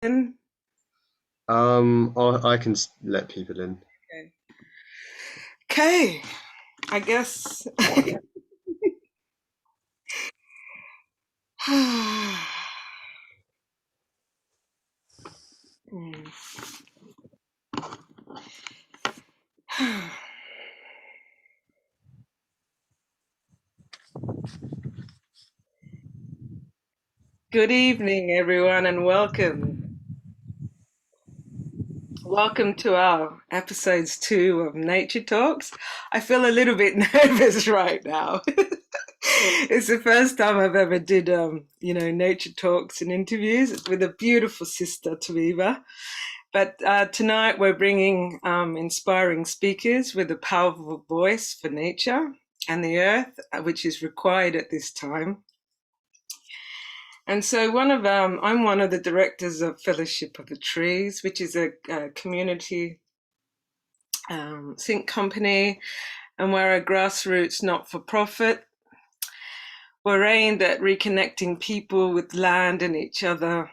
in? I can let people in. Okay. Okay, I guess. Hmm. Good evening, everyone, and welcome. Welcome to our episodes 2 of Nature Talks. I feel a little bit nervous right now. It's the first time I've ever did, nature talks and interviews with a beautiful Sister Tibebwa. But tonight we're bringing inspiring speakers with a powerful voice for nature and the earth, which is required at this time. And so I'm one of the directors of Fellowship of the Trees, which is a community think company, and we're a grassroots not-for-profit. We're aimed at reconnecting people with land and each other,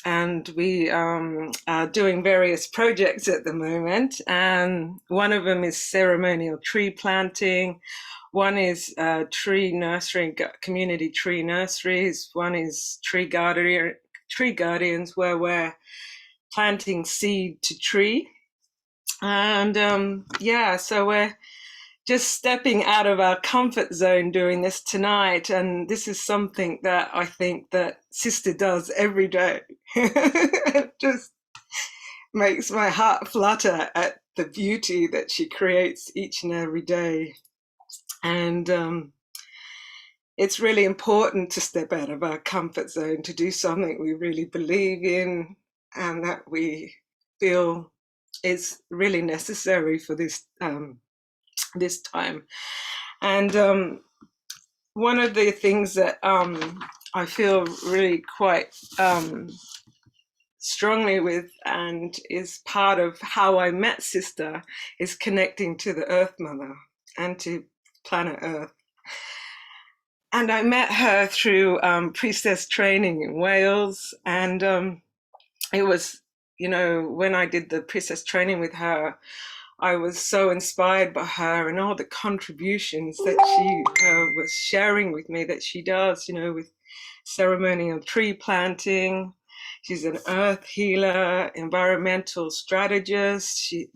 and we are doing various projects at the moment. And one of them is ceremonial tree planting. One is tree nursery, community tree nurseries. One is tree guardians, where we're planting seed to tree. And so we're just stepping out of our comfort zone doing this tonight. And this is something that I think that Sister does every day. It just makes my heart flutter at the beauty that she creates each and every day. And it's really important to step out of our comfort zone to do something we really believe in and that we feel is really necessary for this time. And one of the things that I feel really quite strongly with, and is part of how I met Sister, is connecting to the Earth Mother and to planet Earth. And I met her through Priestess training in Wales. And it was, when I did the Priestess training with her, I was so inspired by her and all the contributions that she was sharing with me that she does, with ceremonial tree planting. She's an earth healer, environmental strategist. She's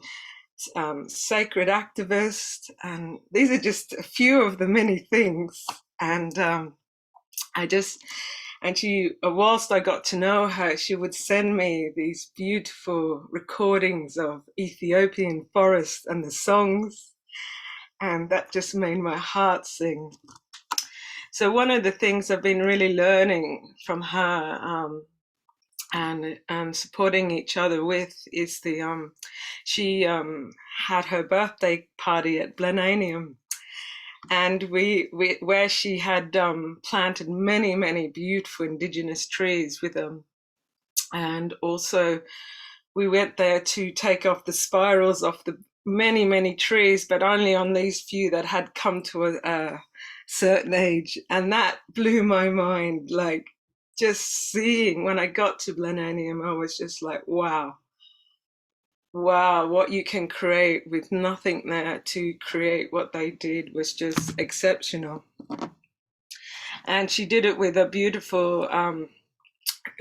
sacred activist. And these are just a few of the many things. And whilst I got to know her, she would send me these beautiful recordings of Ethiopian forests and the songs, and that just made my heart sing. So one of the things I've been really learning from her and supporting each other with is she had her birthday party at Blenheim. And where she had planted many beautiful indigenous trees with them. And also we went there to take off the spirals off the many trees, but only on these few that had come to a certain age. And that blew my mind. Like, just seeing, when I got to Blenheim, I was just like, wow, what you can create with nothing there to create what they did was just exceptional. And she did it with a beautiful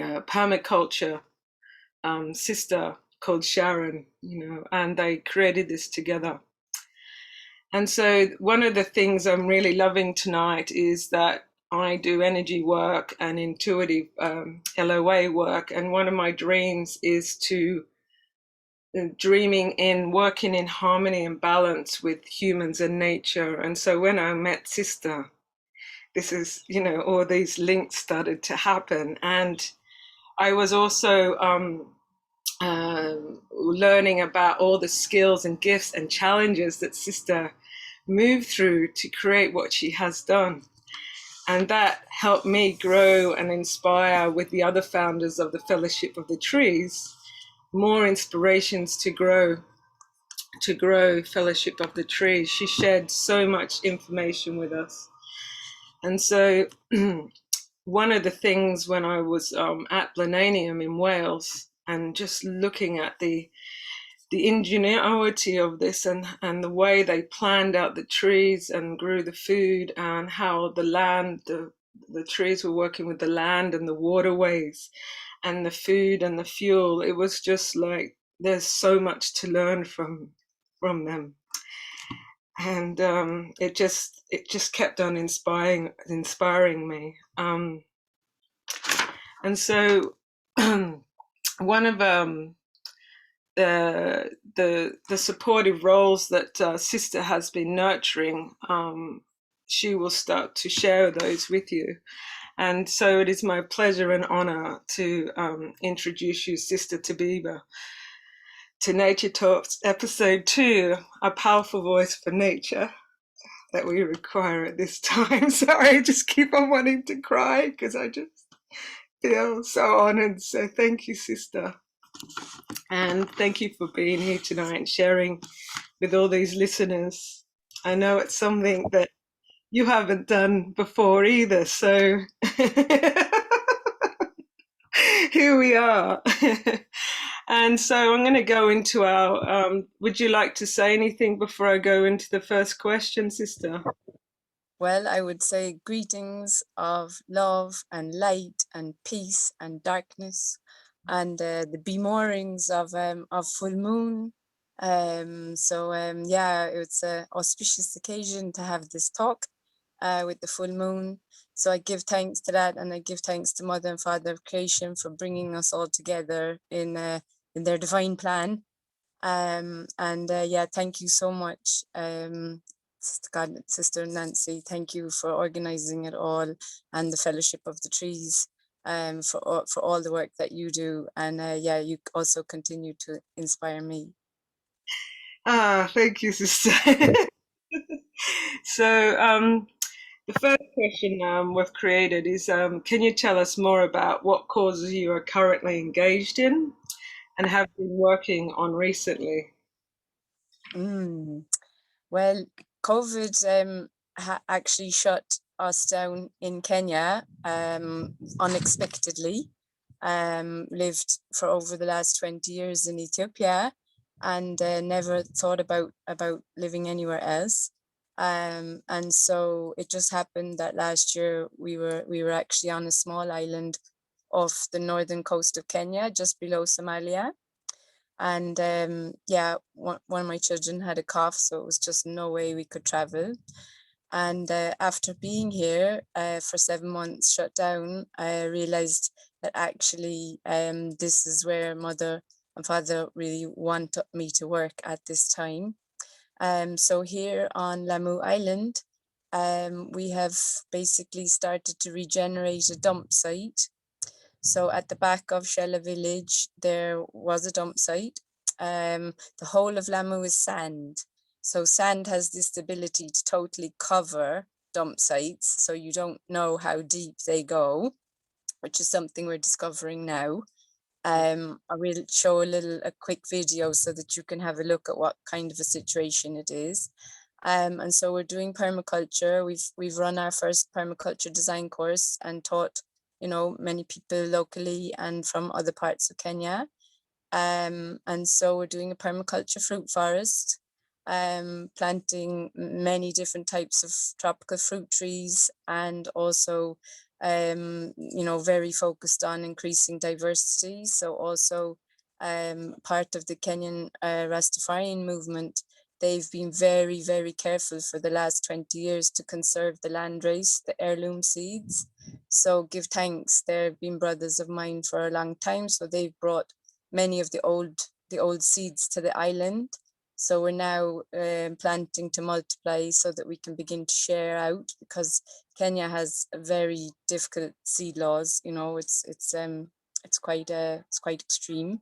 permaculture sister called Sharon, and they created this together. And so one of the things I'm really loving tonight is that I do energy work and intuitive LOA work. And one of my dreams is to dreaming in working in harmony and balance with humans and nature. And so when I met Sister, this is, all these links started to happen. And I was also learning about all the skills and gifts and challenges that Sister moved through to create what she has done. And that helped me grow and inspire with the other founders of the Fellowship of the Trees, more inspirations to grow Fellowship of the Trees. She shared so much information with us. And so one of the things when I was at Blenheim in Wales, and just looking at the ingenuity of this, and the way they planned out the trees and grew the food, and how the land, the trees were working with the land and the waterways and the food and the fuel. It was just like there's so much to learn from them. And it just kept on inspiring me. And so one of the supportive roles that Sister has been nurturing, she will start to share those with you. And so it is my pleasure and honor to introduce you, Sister Tibebwa, to Nature Talks Episode 2, A Powerful Voice for Nature, that we require at this time. Sorry, I just keep on wanting to cry because I just feel so honored. So thank you, Sister. And thank you for being here tonight and sharing with all these listeners. I know it's something that you haven't done before either. So here we are. And so I'm going to go into our, would you like to say anything before I go into the first question, Sister? Well, I would say greetings of love and light and peace and darkness, and the bemoorings of full moon. Yeah, it's an auspicious occasion to have this talk with the full moon. So I give thanks to that, and I give thanks to Mother and Father of Creation for bringing us all together in their divine plan. Yeah, thank you so much, Sister Nancy. Thank you for organizing it all, and the Fellowship of the Trees, for all the work that you do. And yeah, you also continue to inspire me. Thank you, Sister. So the first question we've created is, can you tell us more about what causes you are currently engaged in and have been working on recently? Well, COVID actually shut us down in Kenya unexpectedly. Lived for over the last 20 years in Ethiopia, and never thought about living anywhere else. And so it just happened that last year we were actually on a small island off the northern coast of Kenya, just below Somalia. And yeah, one of my children had a cough, so it was just no way we could travel. And after being here for 7 months shut down, I realized that actually this is where Mother and Father really want me to work at this time. So here on Lamu Island, we have basically started to regenerate a dump site. So at the back of Shella village, there was a dump site. The whole of Lamu is sand. So sand has this ability to totally cover dump sites. So you don't know how deep they go, which is something we're discovering now. I will show a quick video so that you can have a look at what kind of a situation it is. And so we're doing permaculture. We've run our first permaculture design course and taught, many people locally and from other parts of Kenya. And so we're doing a permaculture fruit forest, planting many different types of tropical fruit trees, and also, very focused on increasing diversity. So also part of the Kenyan Rastafarian movement, they've been very, very careful for the last 20 years to conserve the landrace, the heirloom seeds. So give thanks, they've been brothers of mine for a long time. So they've brought many of the old seeds to the island. So we're now planting to multiply so that we can begin to share out, because Kenya has a very difficult seed laws. It's quite extreme.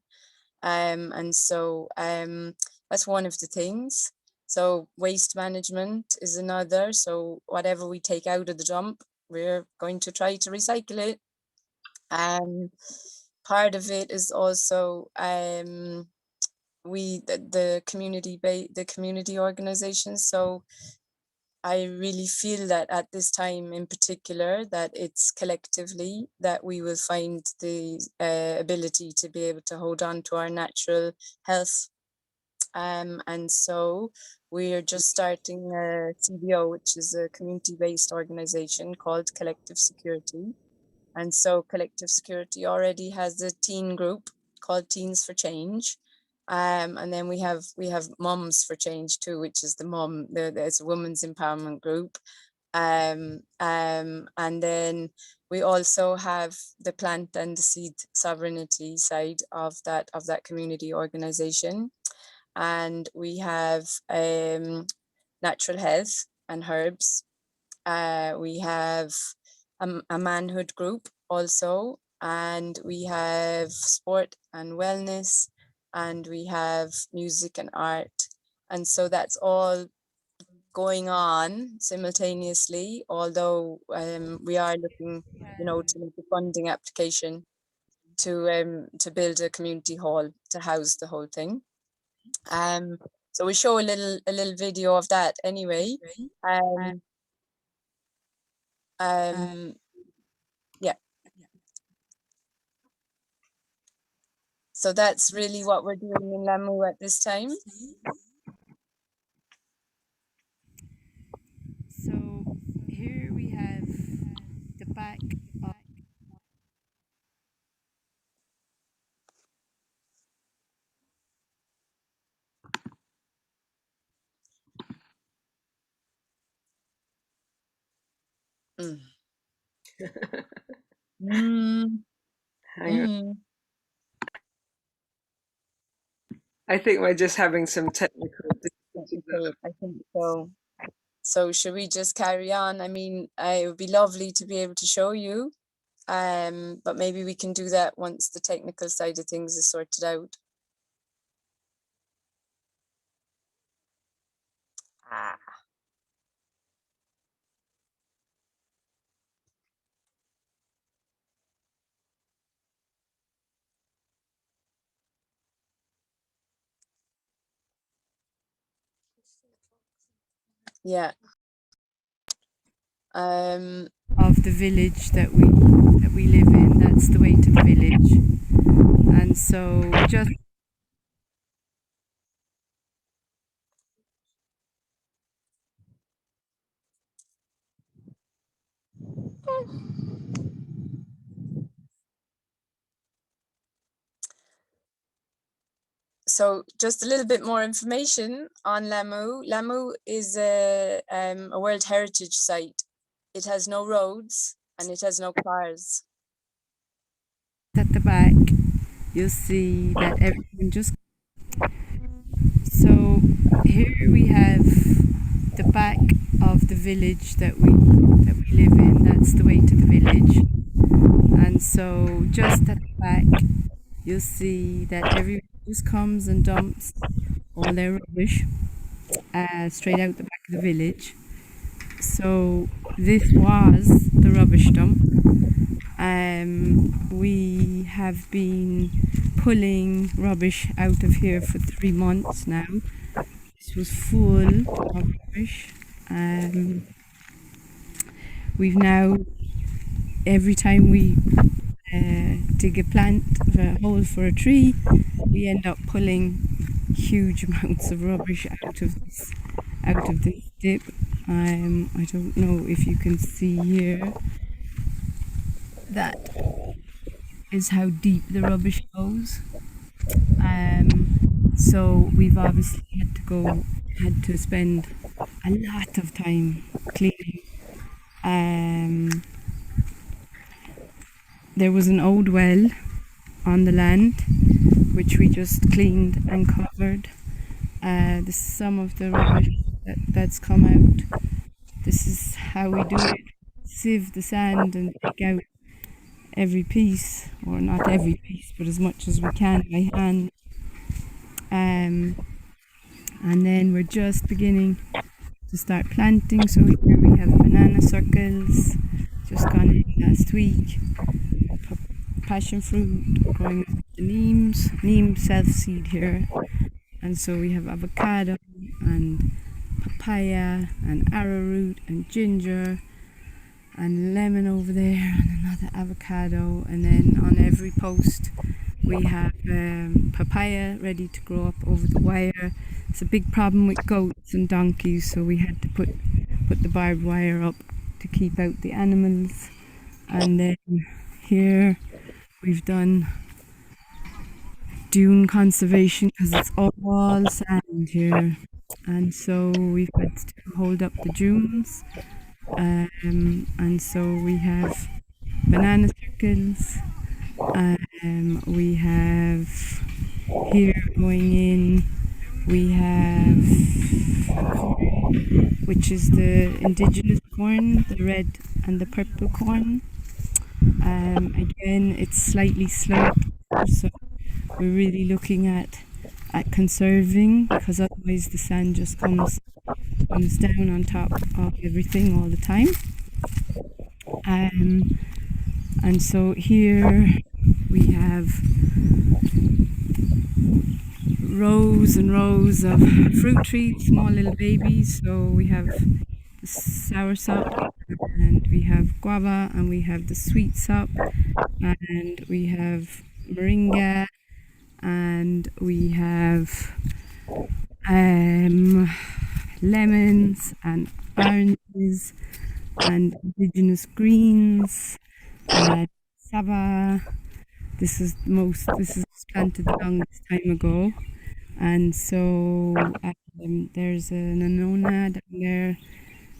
And so that's one of the things. So waste management is another. So whatever we take out of the dump, we're going to try to recycle it. Part of it is also the community organizations. So I really feel that at this time in particular, that it's collectively that we will find the ability to be able to hold on to our natural health. And so we're just starting a CBO, which is a community-based organization called Collective Security. And so Collective Security already has a teen group called Teens for Change. And then we have Mums for Change too, which is it's a women's empowerment group. And then we also have the plant and the seed sovereignty side of that community organization. And we have natural health and herbs. We have a manhood group also, and we have sport and wellness, and we have music and art. And so that's all going on simultaneously, although we are looking, to make a funding application to build a community hall to house the whole thing. So we show a little video of that anyway. Yeah. So that's really what we're doing in Lamu at this time. So here we have the back of Mm. Mm. Hang on. Mm. I think we're just having some technical difficulties. I think so. So should we just carry on? I mean, it would be lovely to be able to show you, but maybe we can do that once the technical side of things is sorted out. Ah. Yeah. of the village that we live in. That's the way to the village. And so just So just a little bit more information on Lamu. Lamu is a World Heritage Site. It has no roads and it has no cars. at the back, you'll see that everyone just. So here we have the back of the village that we live in. That's the way to the village. And so just at the back, you'll see that everyone just comes and dumps all their rubbish straight out the back of the village. So this was the rubbish dump. We have been pulling rubbish out of here for 3 months now. This was full of rubbish. We've now, every time we dig a hole for a tree, we end up pulling huge amounts of rubbish out of this dip. I don't know if you can see here. That is how deep the rubbish goes. So we've obviously had to spend a lot of time cleaning. There was an old well on the land which we just cleaned and covered. This is some of the rubbish that's come out. This is how we do it. Sieve the sand and take out every piece, or not every piece, but as much as we can by hand. And then we're just beginning to start planting. So here we have banana circles, just gone in last week. Passion fruit, growing up the neem self-seed here. And so we have avocado and papaya and arrowroot and ginger and lemon over there and another avocado, and then on every post we have papaya ready to grow up over the wire. It's a big problem with goats and donkeys, so we had to put the barbed wire up to keep out the animals. And then here we've done dune conservation because it's all sand here, and so we've had to hold up the dunes. And so we have banana circles. We have here going in, we have corn, which is the indigenous corn, the red and the purple corn. Again, it's slightly sloped, so we're really looking at conserving, because otherwise the sand just comes down on top of everything all the time. And so here we have rows and rows of fruit trees, small little babies. So we have the soursop, and we have guava, and we have the sweet sop, and we have moringa, and we have lemons and oranges and indigenous greens and saba. This is planted the longest time ago, and so there's an anona down there,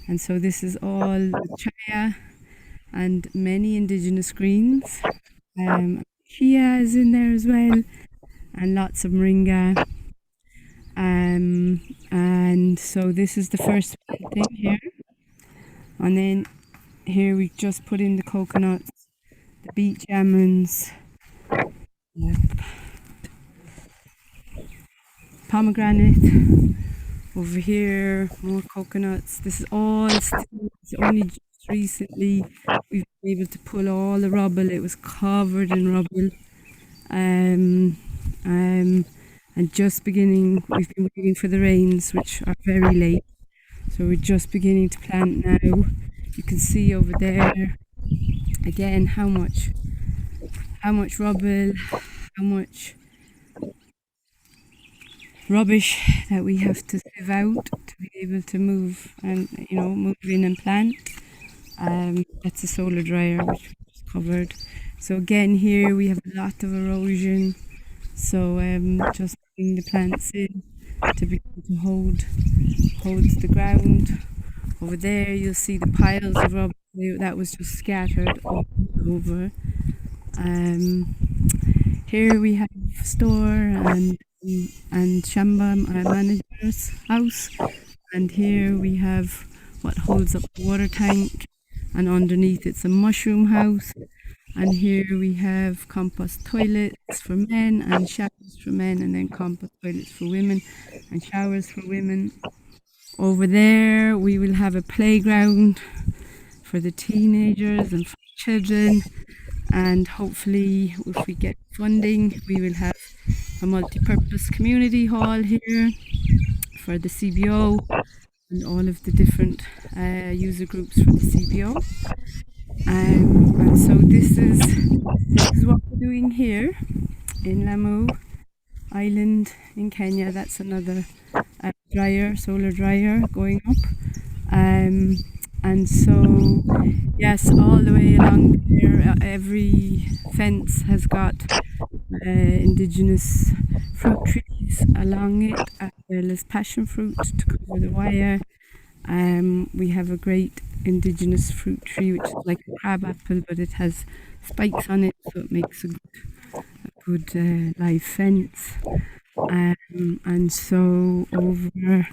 and so this is all chaya and many indigenous greens. Chia is in there as well, and lots of moringa. And so this is the first thing here, and then here we just put in the coconuts, the beach almonds, pomegranate. Over here, more coconuts. This is all still, it's only just recently we've been able to pull all the rubble. It was covered in rubble. And just beginning, we've been waiting for the rains, which are very late. So we're just beginning to plant now. You can see over there, again, how much rubble, how much rubbish that we have to sieve out to be able to move and move in and plant. That's a solar dryer which we just covered. So again, here we have a lot of erosion. So just putting the plants in to be able to hold the ground. Over there you'll see the piles of rubble that was just scattered all over. Here we have store and Shamba manager's house, and here we have what holds up the water tank, and underneath it's a mushroom house, and here we have compost toilets for men and showers for men, and then compost toilets for women and showers for women. Over there we will have a playground for the teenagers and for children, and hopefully if we get funding we will have a multi-purpose community hall here for the CBO and all of the different user groups for the CBO. And so this is what we're doing here in Lamu Island in Kenya. That's another solar dryer going up. And so yes, all the way along there, every fence has got indigenous fruit trees along it, as well as passion fruit to cover the wire. We have a great indigenous fruit tree which is like a crab apple, but it has spikes on it, so it makes a good live fence. And so over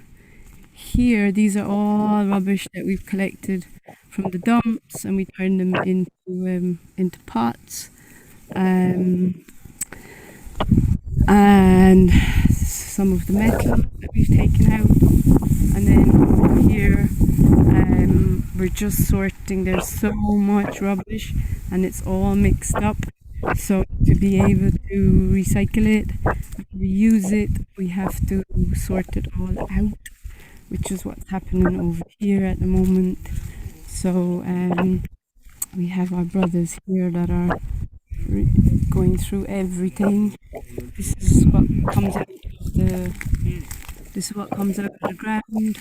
here, these are all rubbish that we've collected from the dumps, and we turn them into pots. And some of the metal that we've taken out, and then over here we're just sorting. There's so much rubbish and it's all mixed up, so to be able to recycle it and reuse it, we have to sort it all out. which is what's happening over here at the moment. So we have our brothers here that are going through everything. This is what comes out of the ground.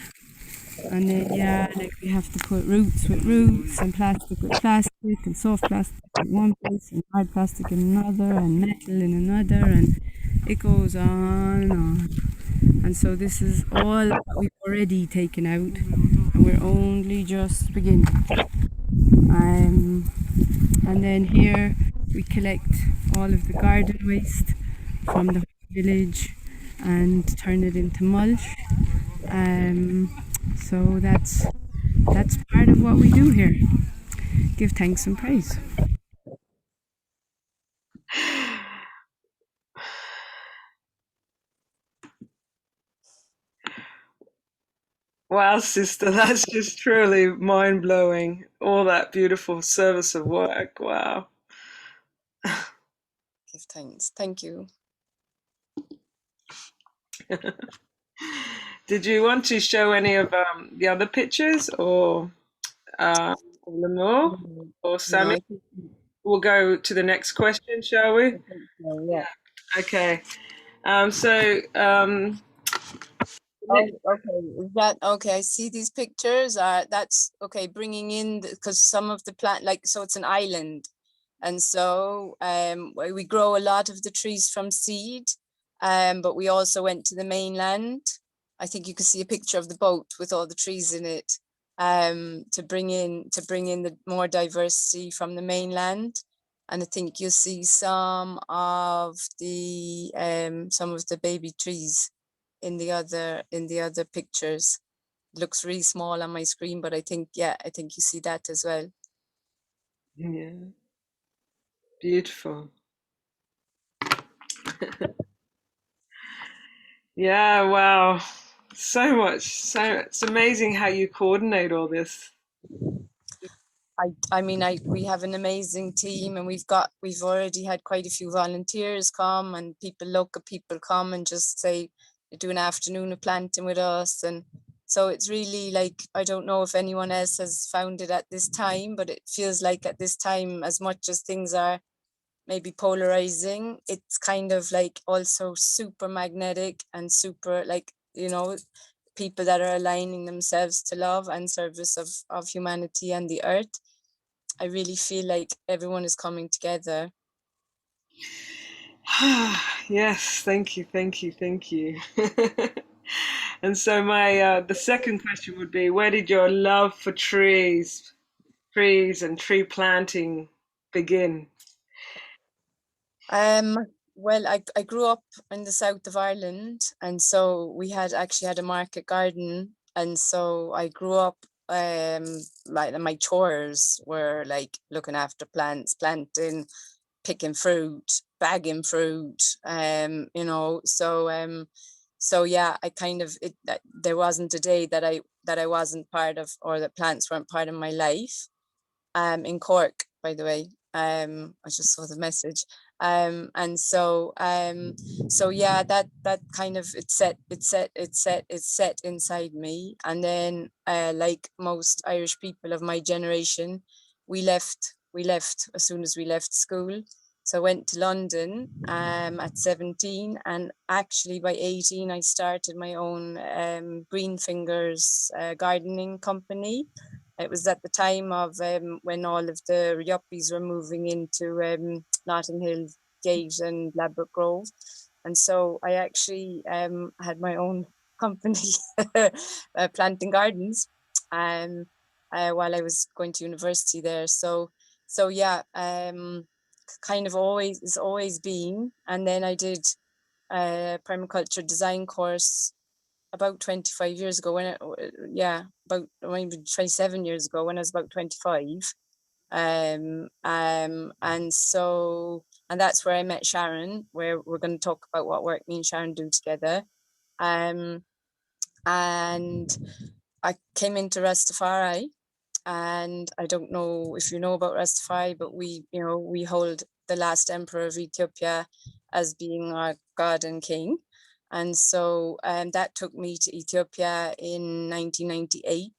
And then, yeah, like we have to put roots with roots and plastic with plastic and soft plastic in one place and hard plastic in another and metal in another, and it goes on and on. And so this is all that we've already taken out, and we're only just beginning. And then here we collect all of the garden waste from the village and turn it into mulch. So that's part of what we do here. Give thanks and praise. Wow, sister, that's just truly mind-blowing. All that beautiful service of work. Wow. Give thanks. Thank you. Did you want to show any of the other pictures, or Lemur or No, Sammy? I think We'll go to the next question, shall we? so, yeah. Okay. Oh, okay. Is that okay? I see these pictures. That's okay. Bringing in because some of the plant, like, so it's an island, and so we grow a lot of the trees from seed, but we also went to the mainland. I think you can see a picture of the boat with all the trees in it, to bring in the more diversity from the mainland. And I think you'll see some of the baby trees in the other pictures. It looks really small on my screen, but I think you see that as well. yeah, beautiful. Yeah, wow. So much. So it's amazing how you coordinate all this. We have an amazing team, and we've already had quite a few volunteers come, and local people come and just say they do an afternoon of planting with us. And so it's really like, I don't know if anyone else has found it at this time, but it feels like at this time, as much as things are maybe polarizing, it's kind of like also super magnetic and super, like, people that are aligning themselves to love and service of humanity and the earth. I really feel like everyone is coming together. Yes, thank you, thank you, thank you. And so my the second question would be, where did your love for trees and tree planting begin? Well, I grew up in the south of Ireland, and so we actually had a market garden, and so I grew up, like, my chores were like looking after plants, planting, picking fruit, bagging fruit, so yeah, I kind of there wasn't a day that I wasn't part of, or that plants weren't part of my life. In Cork, by the way. I just saw the message. And so yeah, that kind of, it's set inside me. And then, like most Irish people of my generation, we left as soon as we left school. So I went to London at 17, and actually by 18 I started my own Green Fingers gardening company. It was at the time of when all of the yuppies were moving into Notting Hill Gate and Ladbroke Grove. And so I actually had my own company, planting gardens, while I was going to university there. So yeah, kind of it's always been. And then I did a permaculture design course about 25 years ago, about maybe 27 years ago, when I was about 25. And that's where I met Sharon, where we're going to talk about what work me and Sharon do together. And I came into Rastafari, and I don't know if you know about Rastafari, but we hold the last emperor of Ethiopia as being our God and King. And so that took me to Ethiopia in 1998.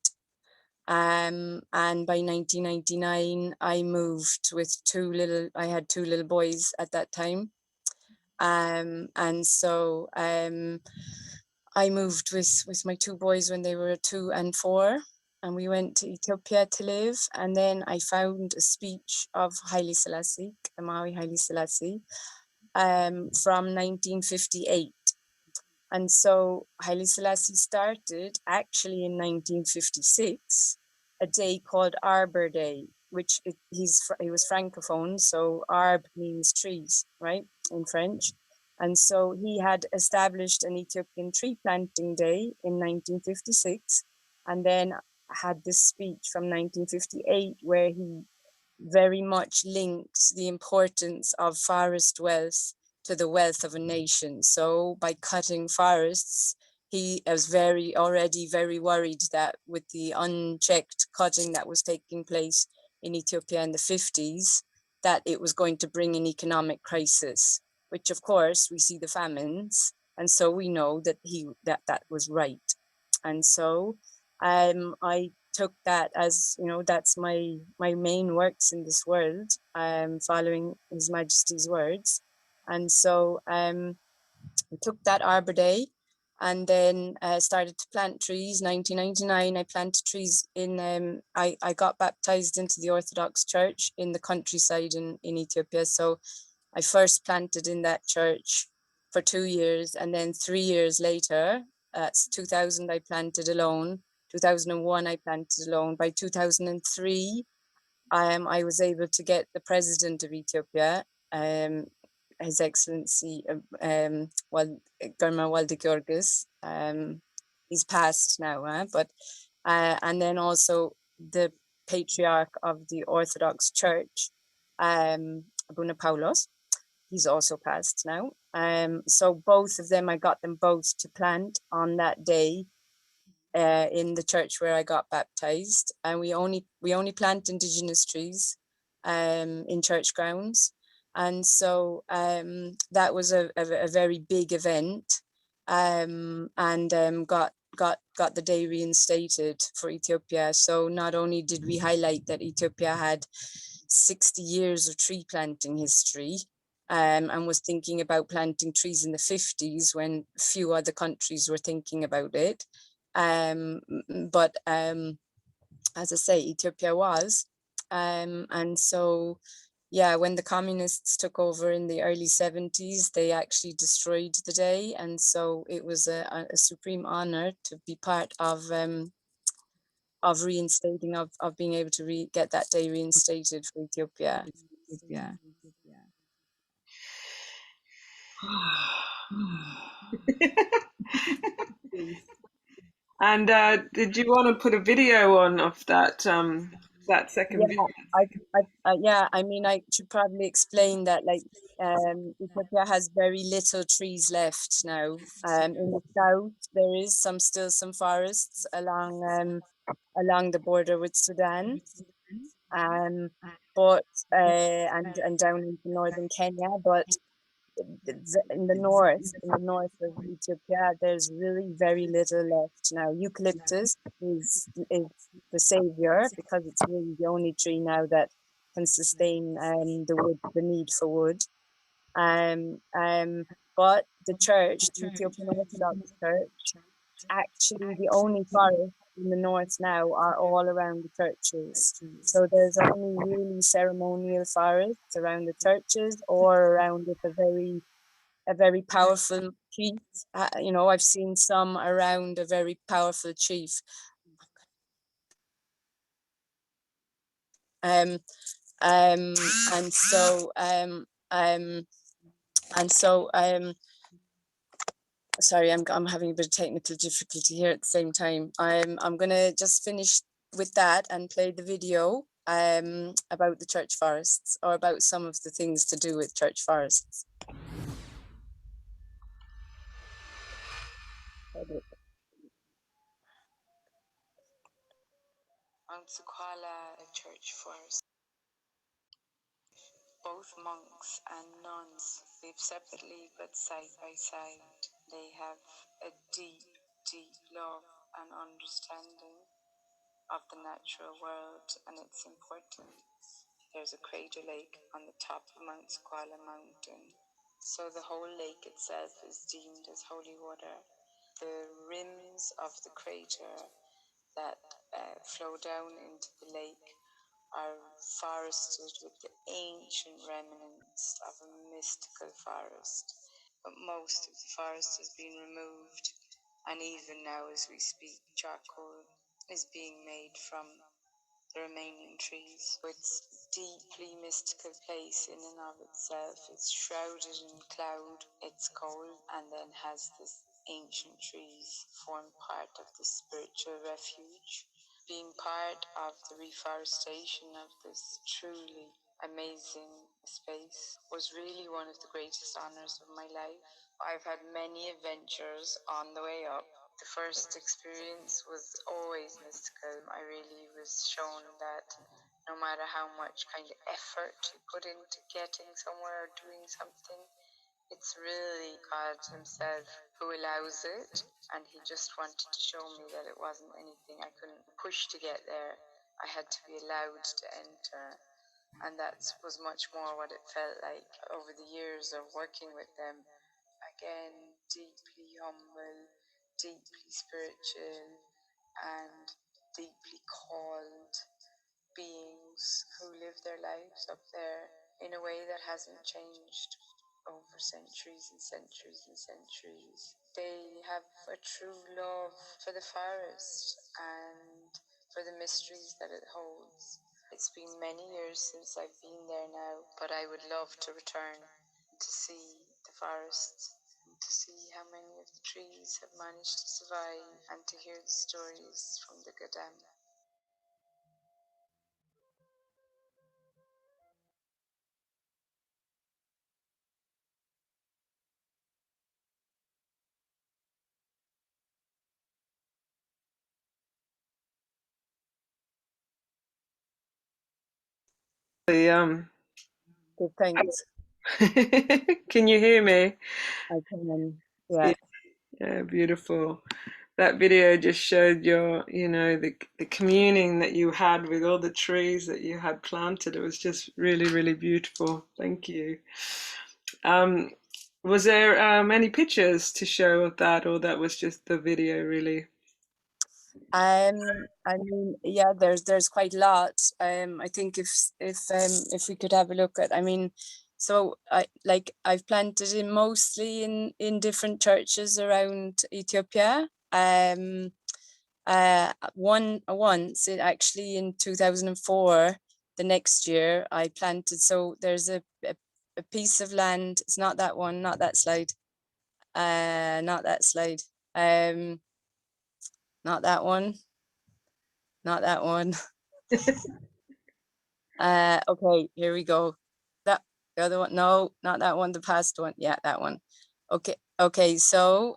And by 1999, I moved with I had two little boys at that time. And so I moved with my two boys when they were 2 and 4, and we went to Ethiopia to live. And then I found a speech of Haile Selassie, Amawi Haile Selassie, from 1958. And so Haile Selassie started actually in 1956 a day called Arbor Day, which he was francophone, so arb means trees, right, in French. And so he had established an Ethiopian tree planting day in 1956, and then had this speech from 1958 where he very much links the importance of forest wealth to the wealth of a nation. So by cutting forests, he was already very worried that with the unchecked cutting that was taking place in Ethiopia in the 50s, that it was going to bring an economic crisis, which of course we see the famines. And so we know that that was right. And so I took that as, that's my main works in this world, following His Majesty's words. And so I took that Arbor Day and then started to plant trees. 1999, I planted trees in, I got baptized into the Orthodox Church in the countryside in Ethiopia. So I first planted in that church for 2 years, and then 3 years later, that's 2000, I planted alone. 2001, I planted alone. By 2003, I was able to get the president of Ethiopia, His Excellency, Germa Walde Georgis. He's passed now, but and then also the patriarch of the Orthodox Church, Abuna Paulos. He's also passed now. So both of them, I got them both to plant on that day in the church where I got baptized. And we only plant indigenous trees in church grounds. And so that was a very big event, and got the day reinstated for Ethiopia. So not only did we highlight that Ethiopia had 60 years of tree planting history, and was thinking about planting trees in the 50s when few other countries were thinking about it. But as I say, Ethiopia was. And so, yeah, when the communists took over in the early 70s, they actually destroyed the day. And so it was a supreme honor to be part of reinstating, of being able to get that day reinstated for Ethiopia. Yeah. And did you want to put a video on of that that second video? I mean, I should probably explain that, like, Ethiopia has very little trees left now. In the south, there is still some forests along the border with Sudan, but and down into northern Kenya, but in the north of Ethiopia, there's really very little left now. Eucalyptus is the savior, because it's really the only tree now that can sustain the need for wood. But the church, the Ethiopian Orthodox Church, actually the only forests in the north now are all around the churches. So there's only really ceremonial forests around the churches, or around with a very powerful chief. I've seen some around a very powerful chief. And so sorry, I'm having a bit of technical difficulty here at the same time. I'm gonna just finish with that and play the video about the church forests, or about some of the things to do with church forests. Mount Sukwala, a church forest. Both monks and nuns live separately but side by side. They have a deep, deep love and understanding of the natural world and its importance. There's a crater lake on the top of Mount Squala Mountain. So the whole lake itself is deemed as holy water. The rims of the crater that flow down into the lake are forested with the ancient remnants of a mystical forest. But most of the forest has been removed, and even now as we speak, charcoal is being made from the remaining trees. It's a deeply mystical place in and of itself. It's shrouded in cloud, it's cold, and then has this ancient trees form part of the spiritual refuge. Being part of the reforestation of this truly amazing space was really one of the greatest honors of my life. I've had many adventures on the way up. The first experience was always mystical. I really was shown that no matter how much kind of effort you put into getting somewhere or doing something, it's really God himself who allows it, and he just wanted to show me that it wasn't anything I couldn't push to get there. I had to be allowed to enter, and that was much more what it felt like over the years of working with them. Again, deeply humble, deeply spiritual, and deeply called beings who live their lives up there in a way that hasn't changed over centuries and centuries and centuries. They have a true love for the forest and for the mysteries that it holds. It's been many years since I've been there now, but I would love to return to see the forest, to see how many of the trees have managed to survive, and to hear the stories from the Gadam. The Good, thanks. can you hear me? I can, yeah. Yeah, beautiful. That video just showed your, the communing that you had with all the trees that you had planted. It was just really, really beautiful. Thank you. Um, was there any pictures to show of that, or that was just the video, really? I mean, yeah, there's quite a lot. I think if we could have a look at, I mean, so I've planted in mostly in different churches around Ethiopia. Once it actually in 2004, the next year I planted. So there's a piece of land. It's not that one, not that slide. Not that slide. Not that one. Not that one. Okay, here we go. That the other one. No, not that one. The past one. Yeah, that one. Okay. So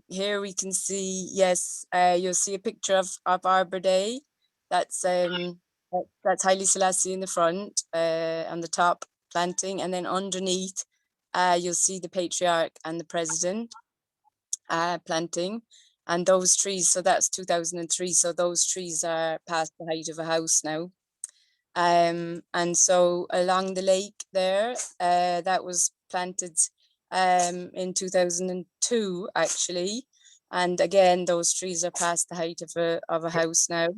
here we can see. Yes, you'll see a picture of Arbor Day. That's Haile Selassie in the front, on the top planting, and then underneath, you'll see the patriarch and the president planting. And those trees, so that's 2003. So those trees are past the height of a house now. And so along the lake there, that was planted in 2002 actually. And again, those trees are past the height of a house now.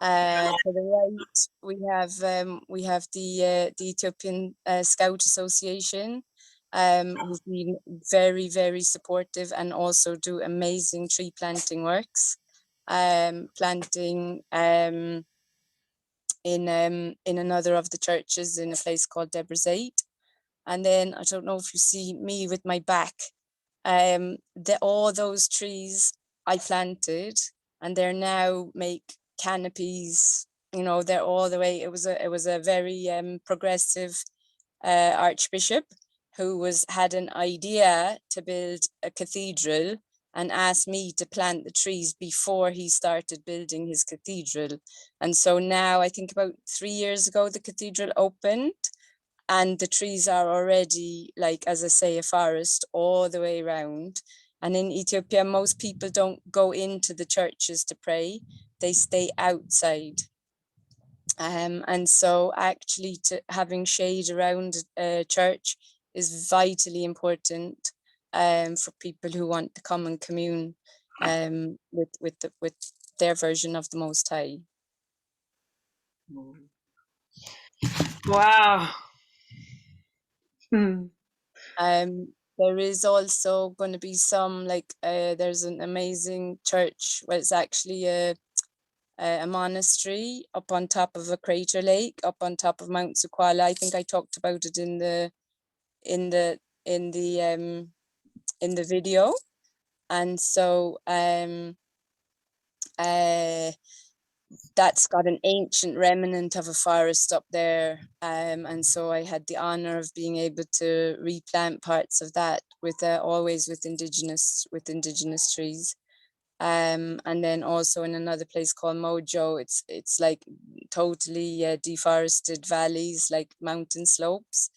To the right, we have the Ethiopian Scout Association, who've been very, very supportive and also do amazing tree planting works. Planting in another of the churches in a place called Deborah's 8. And then I don't know if you see me with my back. All those trees I planted, and they're now make canopies. You know, they're all the way. It was a very progressive archbishop who had an idea to build a cathedral and asked me to plant the trees before he started building his cathedral. And so now, I think about 3 years ago, the cathedral opened, and the trees are already, like, as I say, a forest all the way around. And in Ethiopia, most people don't go into the churches to pray, they stay outside. And so actually having shade around a church is vitally important for people who want to come and commune with their version of the Most High. Wow. There is also going to be some there's an amazing church. Well, it's actually a monastery up on top of a crater lake, up on top of Mount Sukwala. I think I talked about it in the video. And so that's got an ancient remnant of a forest up there, and so I had the honor of being able to replant parts of that with always with indigenous trees. And then also in another place called Mojo, it's like totally deforested valleys, like mountain slopes.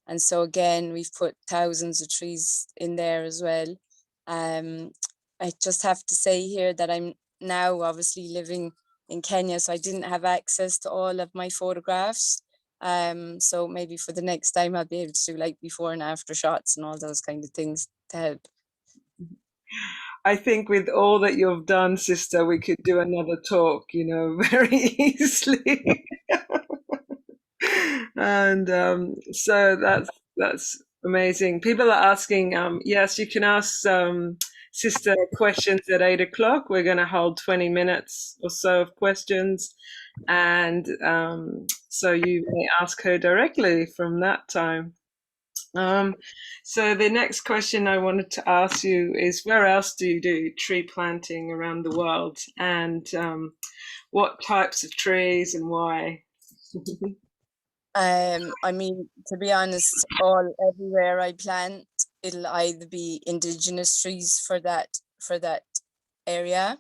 And so again, we've put thousands of trees in there as well. I just have to say here that I'm now obviously living in Kenya, so I didn't have access to all of my photographs. So maybe for the next time I'll be able to do like before and after shots and all those kind of things to help. I think with all that you've done, sister, we could do another talk, very easily. And so that's amazing. People are asking, yes, you can ask sister questions at 8:00. We're going to hold 20 minutes or so of questions. And so you may ask her directly from that time. So the next question I wanted to ask you is, where else do you do tree planting around the world, and what types of trees and why? I mean, to be honest, everywhere I plant, it'll either be indigenous trees for that area,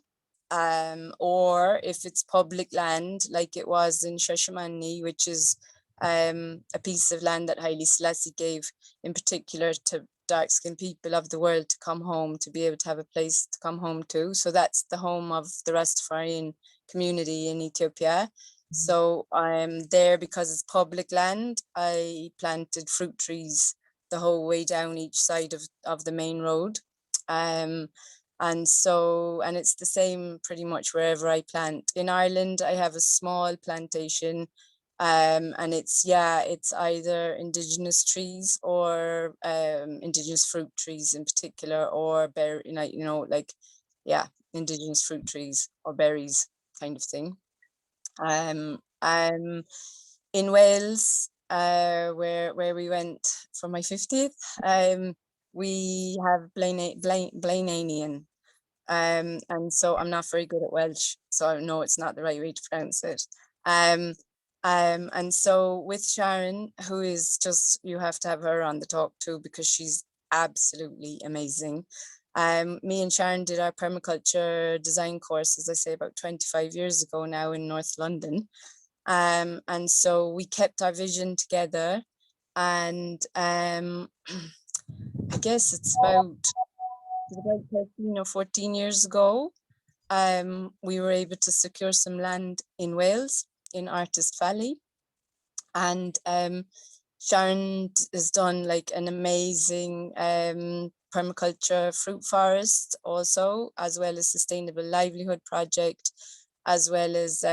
or if it's public land, like it was in Shashamani, which is a piece of land that Haile Selassie gave in particular to dark-skinned people of the world to come home, to be able to have a place to come home to. So that's the home of the Rastafarian community in Ethiopia. So I'm there because it's public land. I planted fruit trees the whole way down each side of the main road. And it's the same pretty much wherever I plant. In Ireland, I have a small plantation, and it's either indigenous trees or indigenous fruit trees in particular, or indigenous fruit trees or berries kind of thing. In Wales, where we went for my 50th, we have Blaenanian. And so I'm not very good at Welsh, so I know it's not the right way to pronounce it. And so with Sharon, who is just, you have to have her on the talk too, because she's absolutely amazing. Me and Sharon did our permaculture design course, as I say, about 25 years ago now in North London. And so we kept our vision together, and I guess it's about 13 or 14 years ago, we were able to secure some land in Wales, in Artist Valley. And Sharon has done like an amazing permaculture fruit forest also, as well as sustainable livelihood project, as well as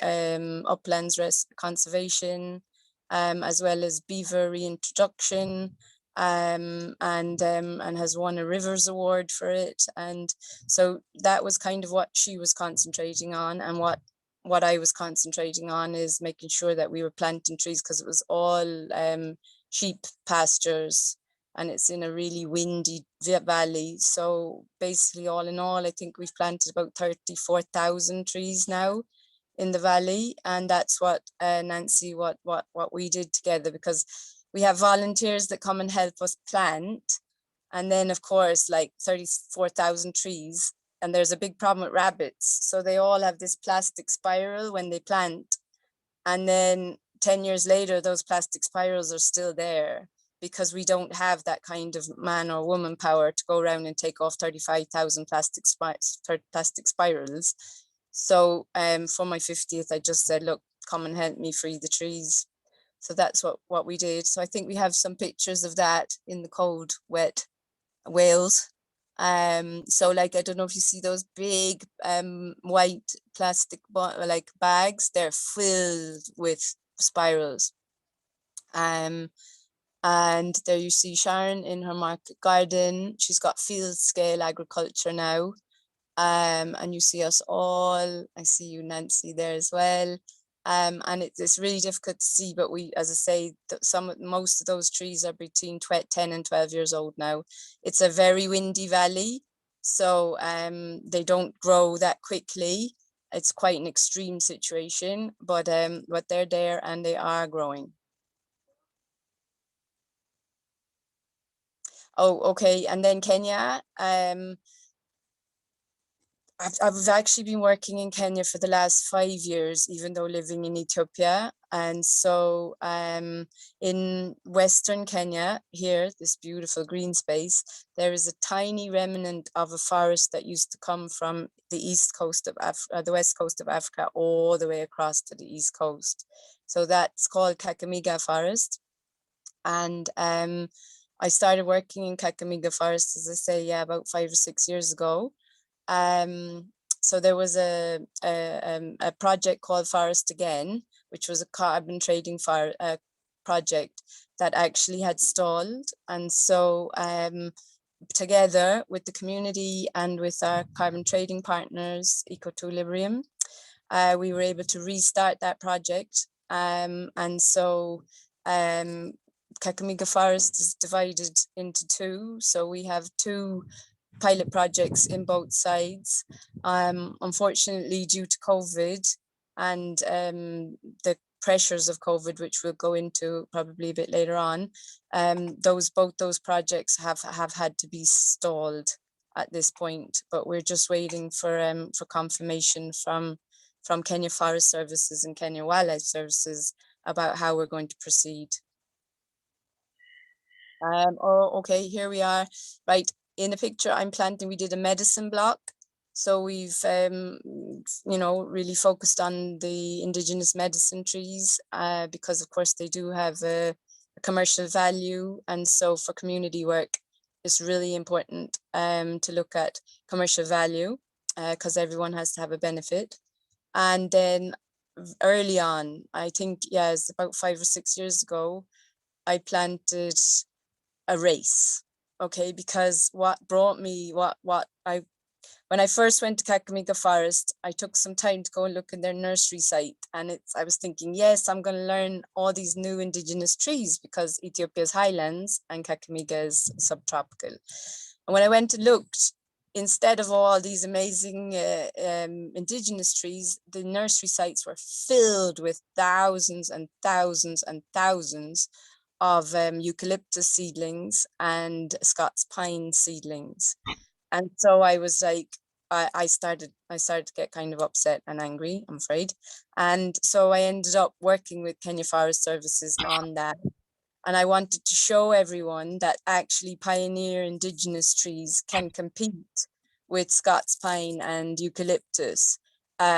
uplands conservation, as well as beaver reintroduction, and has won a Rivers Award for it. And so that was kind of what she was concentrating on, and what I was concentrating on is making sure that we were planting trees, because it was all sheep pastures, and it's in a really windy valley. So basically, all in all, I think we've planted about 34,000 trees now in the valley. And that's what Nancy, what we did together, because we have volunteers that come and help us plant. And then of course, like 34,000 trees, and there's a big problem with rabbits. So they all have this plastic spiral when they plant. And then 10 years later, those plastic spirals are still there. because we don't have that kind of man or woman power to go around and take off 35,000 plastic spirals. So for my 50th, I just said, look, come and help me free the trees. So that's what we did. So I think we have some pictures of that in the cold, wet Wales. So like, I don't know if you see those big white plastic like bags, they're filled with spirals. And there you see Sharon in her market garden. She's got field scale agriculture now. And you see us all. I see you, Nancy, there as well. And it's really difficult to see, but we, as I say, most of those trees are between 10 and 12 years old now. It's a very windy valley, so they don't grow that quickly. It's quite an extreme situation, but they're there and they are growing. Oh, okay. And then Kenya. I've actually been working in Kenya for the last 5 years, even though living in Ethiopia. And so in Western Kenya, here, this beautiful green space, there is a tiny remnant of a forest that used to come from the east coast of the west coast of Africa all the way across to the east coast. So that's called Kakamega Forest. And I started working in Kakamega Forest, as I say, yeah, about 5 or 6 years ago. So there was a project called Forest Again, which was a carbon trading project that actually had stalled. And so together with the community and with our carbon trading partners, Eco2Librium, we were able to restart that project. And so Kakamega Forest is divided into two. So we have two pilot projects in both sides. Unfortunately, due to COVID and the pressures of COVID, which we'll go into probably a bit later on, both those projects have had to be stalled at this point. But we're just waiting for confirmation from Kenya Forest Services and Kenya Wildlife Services about how we're going to proceed. Oh, okay, here we are. Right, in the picture I'm planting, we did a medicine block. So we've, you know, really focused on the indigenous medicine trees because of course they do have a commercial value. And so for community work, it's really important to look at commercial value because everyone has to have a benefit. And then early on, I think, yeah, it's about 5 or 6 years ago, I planted a race, okay, because what brought me, when I first went to Kakamega Forest, I took some time to go and look in their nursery site, and I was thinking, yes, I'm going to learn all these new indigenous trees because Ethiopia's highlands and Kakamega is subtropical. And when I went and looked, instead of all these amazing indigenous trees, the nursery sites were filled with thousands and thousands and thousands of eucalyptus seedlings and Scots pine seedlings. And so I was like, I started to get kind of upset and angry, I'm afraid. And so I ended up working with Kenya Forest Services on that. And I wanted to show everyone that actually pioneer indigenous trees can compete with Scots pine and eucalyptus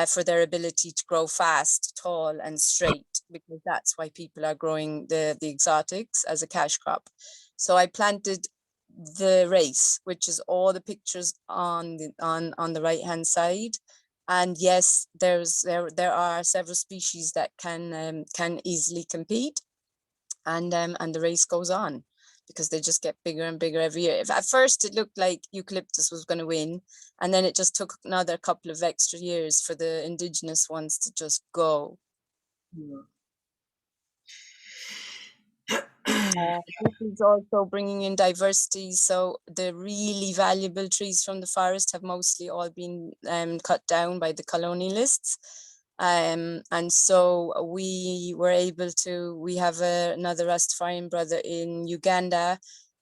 for their ability to grow fast, tall and straight, because that's why people are growing the exotics as a cash crop. So I planted the race, which is all the pictures on the right hand side. And yes, there are several species that can easily compete, and the race goes on because they just get bigger and bigger every year. If at first it looked like eucalyptus was going to win, and then it just took another couple of extra years for the indigenous ones to just go. This is also bringing in diversity. So the really valuable trees from the forest have mostly all been cut down by the colonialists. And so we were able to, we have another Rastafarian brother in Uganda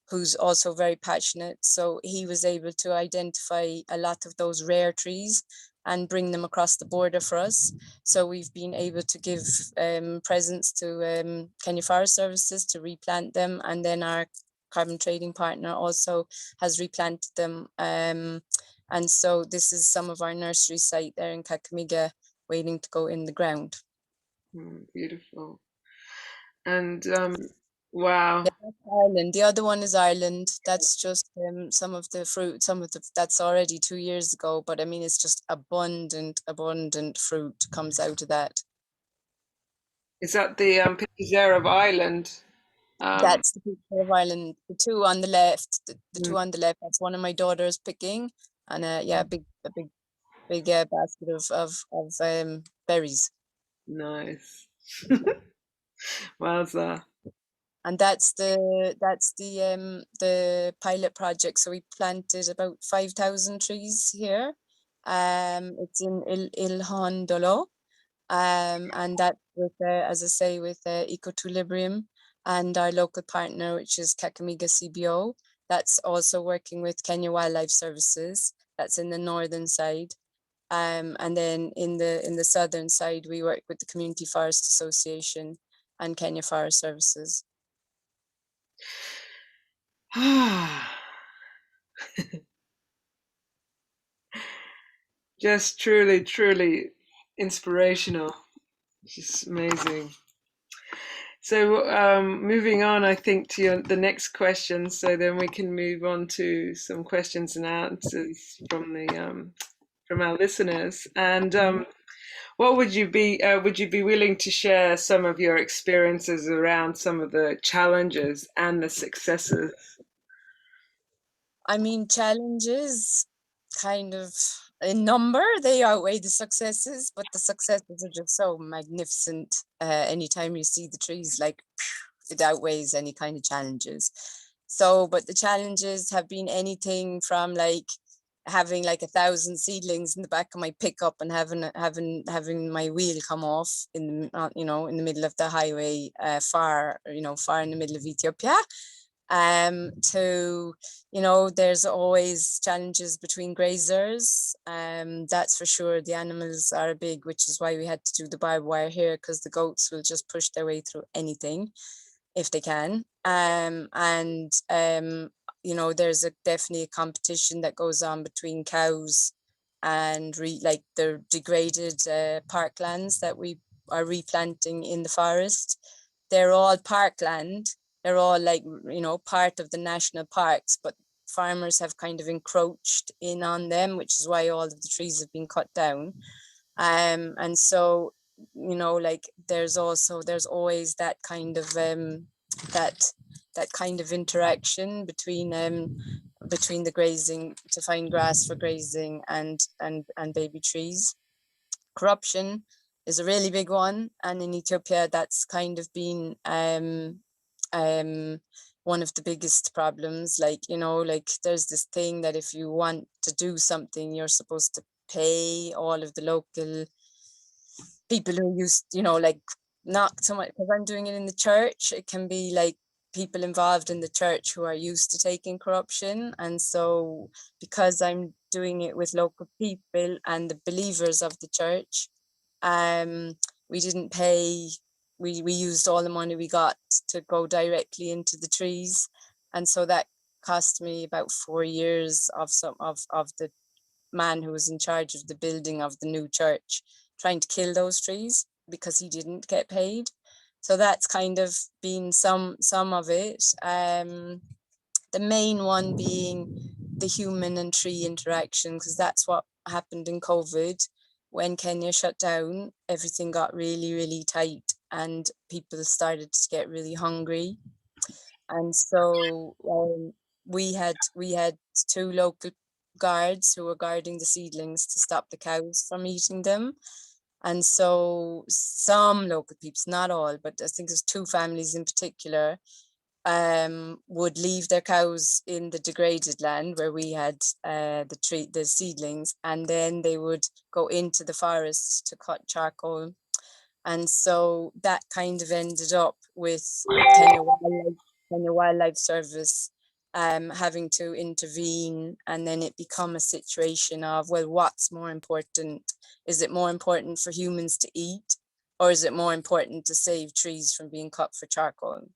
who's also very passionate. So he was able to identify a lot of those rare trees and bring them across the border for us. So we've been able to give presents to Kenya Forest Services to replant them, and then our carbon trading partner also has replanted them. And so this is some of our nursery site there in Kakamega waiting to go in the ground. Beautiful. And wow. Yeah, that's Ireland. The other one is Ireland. That's just some of the fruit, that's already 2 years ago, but I mean, it's just abundant fruit comes out of that. Is that the pictures there of Ireland? That's the picture of Ireland. The two on the left, the two on the left, that's one of my daughters picking, and yeah, a big basket of berries. Nice. Wowza. And that's the pilot project. So we planted about 5,000 trees here. It's in Ilhandolo, and that with as I say, with Eco2Librium and our local partner, which is Kakamega CBO. That's also working with Kenya Wildlife Services. That's in the northern side. And then in the southern side, we work with the Community Forest Association and Kenya Forest Services. Just truly, truly inspirational. Just amazing. So moving on, I think, to the next question. So then we can move on to some questions and answers from our listeners. And what would you be willing to share some of your experiences around some of the challenges and the successes? I mean, challenges kind of in number, they outweigh the successes, but the successes are just so magnificent. Anytime you see the trees, like it outweighs any kind of challenges. So, but the challenges have been anything from like having like 1,000 seedlings in the back of my pickup and having my wheel come off in in the middle of the highway, far in the middle of Ethiopia. To there's always challenges between grazers. That's for sure. The animals are big, which is why we had to do the barbed wire here, because the goats will just push their way through anything if they can. There's definitely a competition that goes on between cows and like the degraded parklands that we are replanting in the forest. They're all parkland. They're all like, part of the national parks, but farmers have kind of encroached in on them, which is why all of the trees have been cut down. And so, like there's always that kind of that kind of interaction between the grazing, to find grass for grazing, and baby trees. Corruption is a really big one, and in Ethiopia that's kind of been one of the biggest problems. Like there's this thing that if you want to do something, you're supposed to pay all of the local people who used, like, not so much because I'm doing it in the church. It can be like people involved in the church who are used to taking corruption. And so because I'm doing it with local people and the believers of the church, we didn't pay. We used all the money we got to go directly into the trees. And so that cost me about 4 years of the man who was in charge of the building of the new church trying to kill those trees because he didn't get paid. So that's kind of been some of it. The main one being the human and tree interaction, because that's what happened in COVID. When Kenya shut down, everything got really, really tight and people started to get really hungry. And so we had 2 local guards who were guarding the seedlings to stop the cows from eating them. And so some local people, not all, but I think there's 2 families in particular, would leave their cows in the degraded land where we had the seedlings, and then they would go into the forest to cut charcoal. And so that kind of ended up with Kenya Wildlife Service having to intervene, and then it become a situation of, well, what's more important? Is it more important for humans to eat, or is it more important to save trees from being cut for charcoal?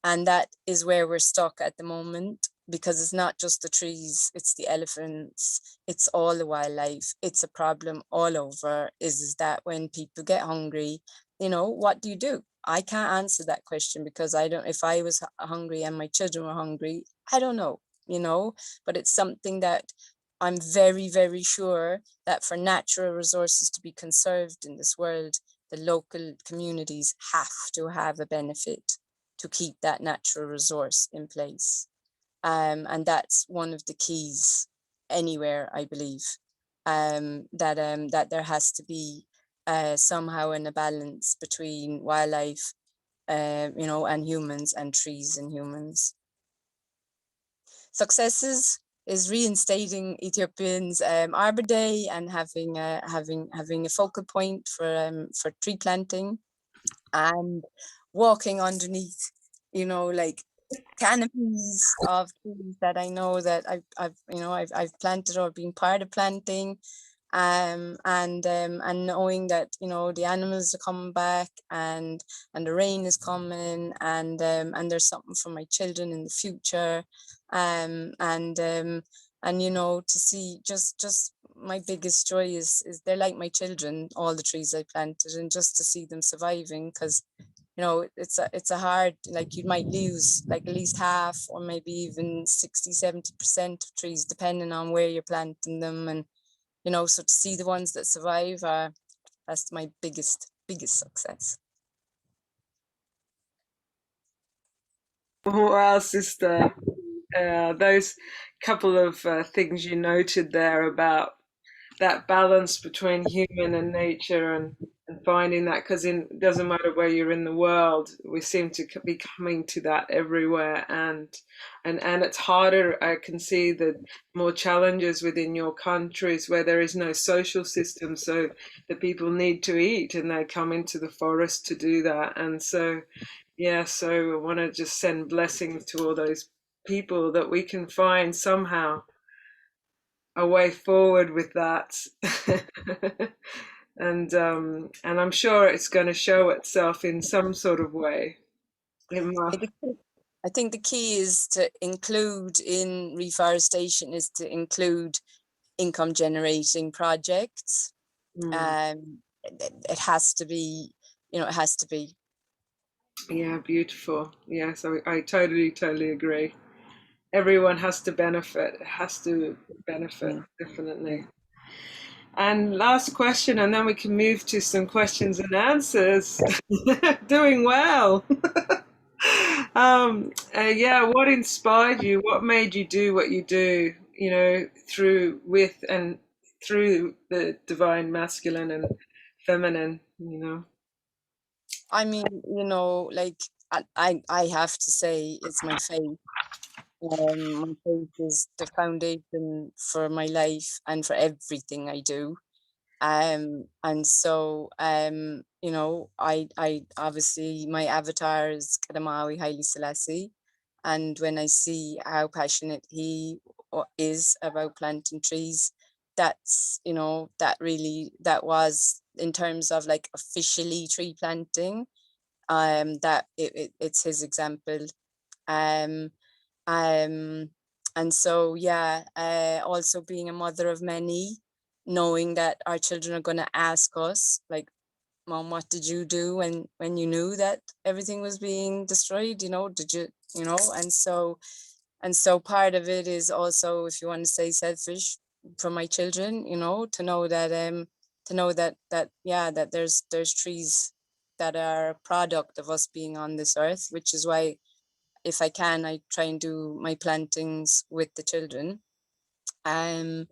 And that is where we're stuck at the moment, because it's not just the trees, it's the elephants, it's all the wildlife. It's a problem all over, is that when people get hungry, you know, what do you do? I can't answer that question, because I don't, if I was hungry and my children were hungry, I don't know, you know, but it's something that I'm very, very sure that for natural resources to be conserved in this world, the local communities have to have a benefit to keep that natural resource in place. And that's one of the keys anywhere, I believe, that there has to be somehow in a balance between wildlife, you know, and humans, and trees and humans. Successes is reinstating Ethiopians Arbor Day and having a focal point for tree planting, and walking underneath, you know, like canopies of trees that I know that I've planted or been part of planting, and knowing that, you know, the animals are coming back, and the rain is coming, and there's something for my children in the future, and you know, to see just my biggest joy is they're like my children, all the trees I planted, and just to see them surviving, because you know, it's a hard, like you might lose like at least half or maybe even 60-70% of trees depending on where you're planting them, and you know, so to see the ones that survive, that's my biggest success. Wow, sister. Those couple of things you noted there about that balance between human and nature, and finding that, because it doesn't matter where you're in the world, we seem to be coming to that everywhere, and it's harder. I can see the more challenges within your countries where there is no social system, so the people need to eat and they come into the forest to do that. And so yeah, so I want to just send blessings to all those people, that we can find somehow a way forward with that. And I'm sure it's going to show itself in some sort of way. I think the key is to include in reforestation is to include income generating projects. It has to be, you know, it has to be. Yeah, beautiful. Yes, I totally agree. Everyone has to benefit. It has to benefit, definitely. And last question, and then we can move to some questions and answers. Doing well. Yeah, what inspired you? What made you do what you do? You know, through the divine masculine and feminine. You know. I mean, you know, like I have to say it's my faith. My faith is the foundation for my life and for everything I do. And so you know, I obviously my avatar is Kadamawi Haile Selassie, and when I see how passionate he is about planting trees, that's, you know, that was in terms of like officially tree planting, that it's his example. um um, and so, yeah, also being a mother of many, knowing that our children are going to ask us, like, Mom, what did you do when you knew that everything was being destroyed? You know, did you, you know? And so part of it is also, if you want to say selfish, for my children, you know, to know that yeah, that there's trees that are a product of us being on this earth, which is why if I can, I try and do my plantings with the children. And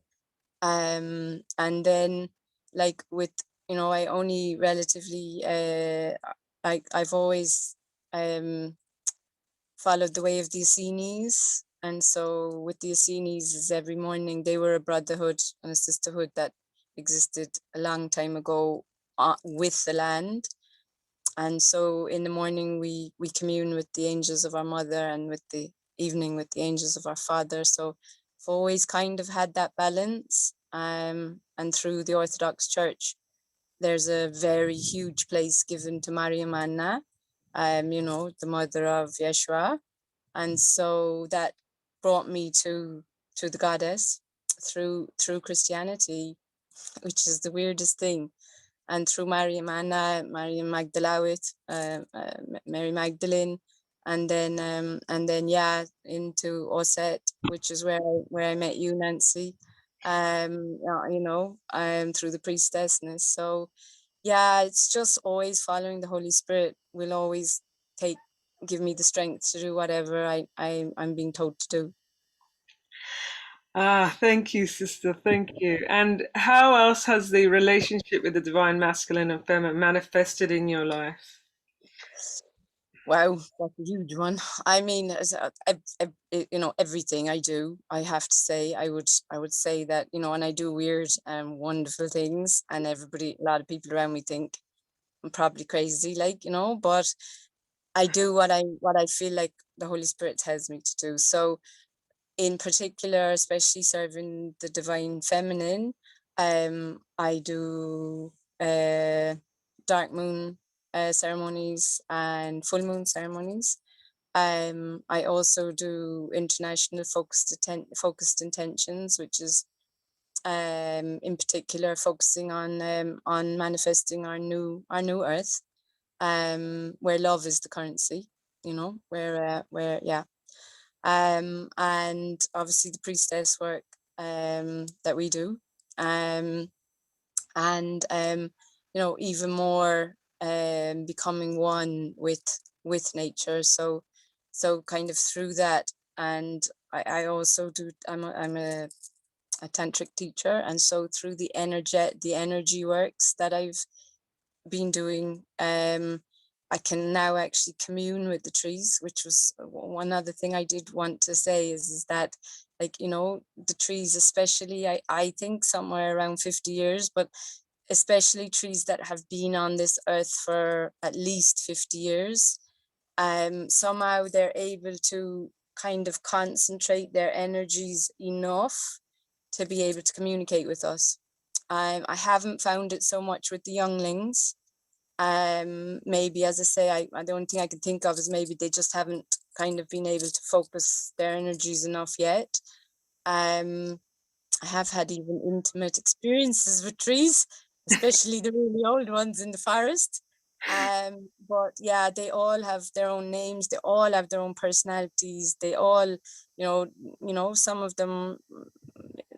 then like with, you know, I only relatively, I've always followed the way of the Essenes. And so with the Essenes is every morning, they were a brotherhood and a sisterhood that existed a long time ago with the land. And so in the morning we commune with the angels of our mother and with the evening with the angels of our Father. So I've always kind of had that balance. And through the Orthodox Church, there's a very huge place given to Maria Manna, you know, the mother of Yeshua. And so that brought me to the goddess through Christianity, which is the weirdest thing. And through Maryam Anna, Maryam Magdalawit, Mary Magdalene, and then yeah, into Osset, which is where I met you, Nancy. You know, through the priestessness. So yeah, it's just always following the Holy Spirit will always give me the strength to do whatever I'm being told to do. Ah, thank you, sister. Thank you. And how else has the relationship with the divine masculine and feminine manifested in your life? Wow, that's a huge one. I mean, you know, everything I do, I have to say, I would say that, you know, and I do weird and wonderful things, and a lot of people around me think I'm probably crazy, like, you know, but I do what I feel like the Holy Spirit tells me to do. So in particular, especially serving the divine feminine, I do dark moon ceremonies and full moon ceremonies. I also do international focused intentions, which is in particular focusing on manifesting our new earth, where love is the currency, you know, where yeah. And obviously the priestess work that we do, and you know, even more becoming one with nature. So kind of through that, and I also do. I'm a tantric teacher, and so through the energy works that I've been doing, I can now actually commune with the trees, which was one other thing I did want to say is that, like, you know, the trees, especially, I think somewhere around 50 years, but especially trees that have been on this earth for at least 50 years, somehow they're able to kind of concentrate their energies enough to be able to communicate with us. I haven't found it so much with the younglings. Maybe, as I say, the only thing I can think of is maybe they just haven't kind of been able to focus their energies enough yet. I have had even intimate experiences with trees, especially the really old ones in the forest. But yeah, they all have their own names. They all have their own personalities. They all, some of them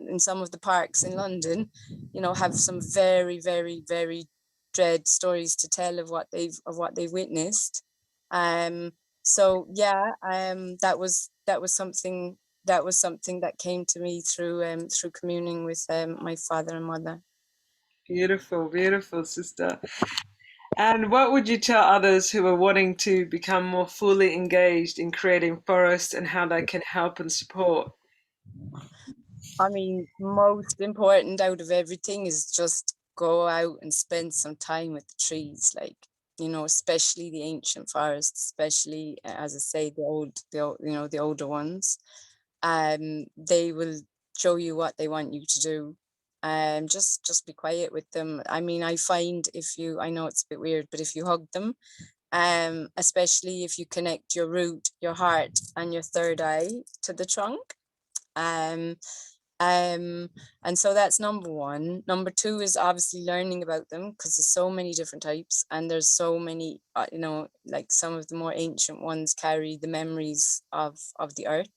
in some of the parks in London, you know, have some very, very, very dread stories to tell of what they've witnessed. So yeah, that was something that came to me through communing with my father and mother. Beautiful, beautiful, sister. And what would you tell others who are wanting to become more fully engaged in creating forests and how they can help and support? I mean, most important out of everything is just go out and spend some time with the trees, like, you know, especially the ancient forests, especially, as I say, the older ones. They will show you what they want you to do. Just be quiet with them. I mean, I find I know it's a bit weird, but if you hug them, especially if you connect your root, your heart, and your third eye to the trunk, um, and so that's number one. Number two is obviously learning about them, because there's so many different types, and there's so many, like some of the more ancient ones carry the memories of the earth.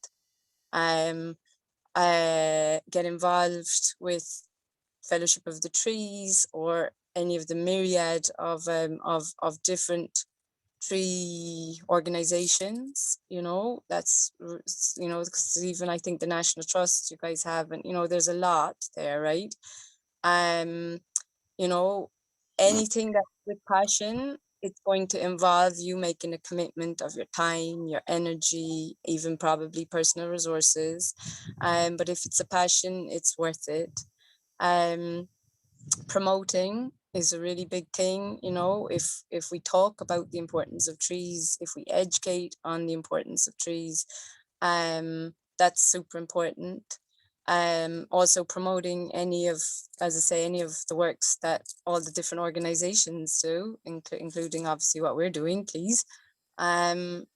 Get involved with Fellowship of the Trees or any of the myriad of different tree organizations, that's, because even I think the National Trust you guys have, and there's a lot there, right? um Anything that's with passion, it's going to involve you making a commitment of your time, your energy, even probably personal resources, but if it's a passion, it's worth it. Promoting is a really big thing. If we talk about the importance of trees, if we educate on the importance of trees, That's super important. Also promoting any of, as I say, any of the works that all the different organizations do, including obviously what we're doing, please. And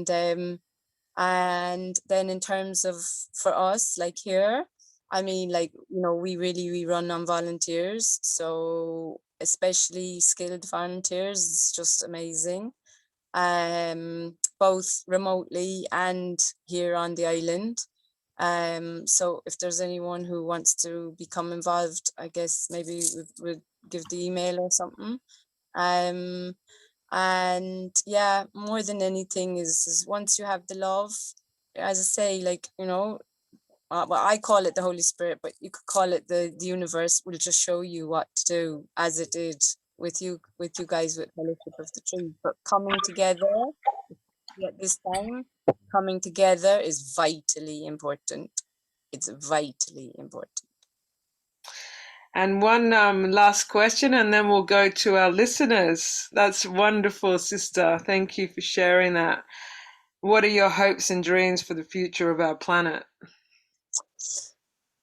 then in terms of, for us, like here, I mean, like, you know, we run on volunteers, so especially skilled volunteers, it's just amazing. Both remotely and here on the island. So if there's anyone who wants to become involved, I guess maybe we'd give the email or something. And yeah, more than anything is once you have the love, as I say, like, you know, well, I call it the Holy Spirit, but you could call it the universe will just show you what to do, as it did with you guys with Fellowship of the Tree. But coming together at this time, coming together is vitally important. It's vitally important. And one last question, and then we'll go to our listeners. That's wonderful, sister. Thank you for sharing that. What are your hopes and dreams for the future of our planet?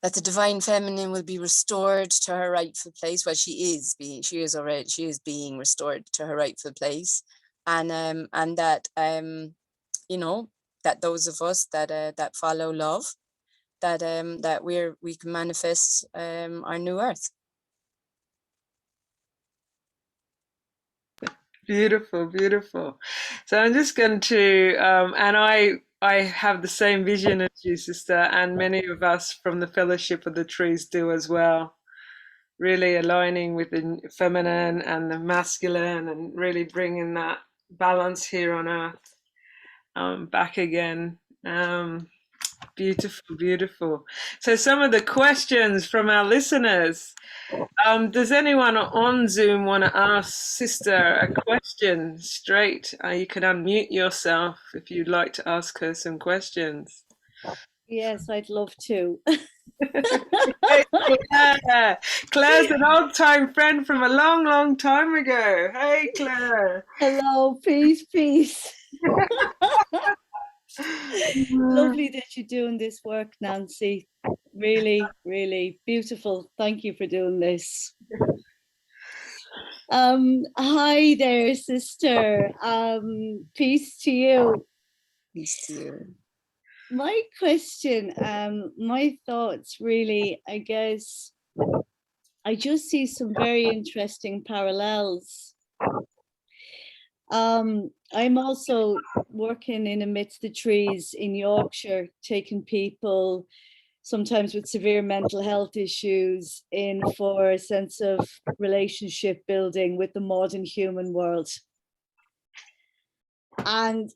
That the divine feminine will be restored to her rightful place. Well, she is being restored to her rightful place, and that you know, that those of us that follow love, that we can manifest our new earth. Beautiful, beautiful. So I'm just going to, and I have the same vision as you, sister, and many of us from the Fellowship of the Trees do as well. Really aligning with the feminine and the masculine, and really bringing that balance here on Earth back again. Beautiful, beautiful. So some of the questions from our listeners. Does anyone on Zoom want to ask Sister a question straight? You can unmute yourself if you'd like to ask her some questions. Yes, I'd love to. Hey, Claire. Claire's an old-time friend from a long, long time ago. Hey, Claire. Hello, peace, peace. Lovely that you're doing this work, Nancy. Really, really beautiful. Thank you for doing this. Hi there, sister. Peace to you. Peace to you. My question, my thoughts really, I guess, I just see some very interesting parallels. I'm also working in Amidst the Trees in Yorkshire, taking people sometimes with severe mental health issues in for a sense of relationship building with the modern human world. And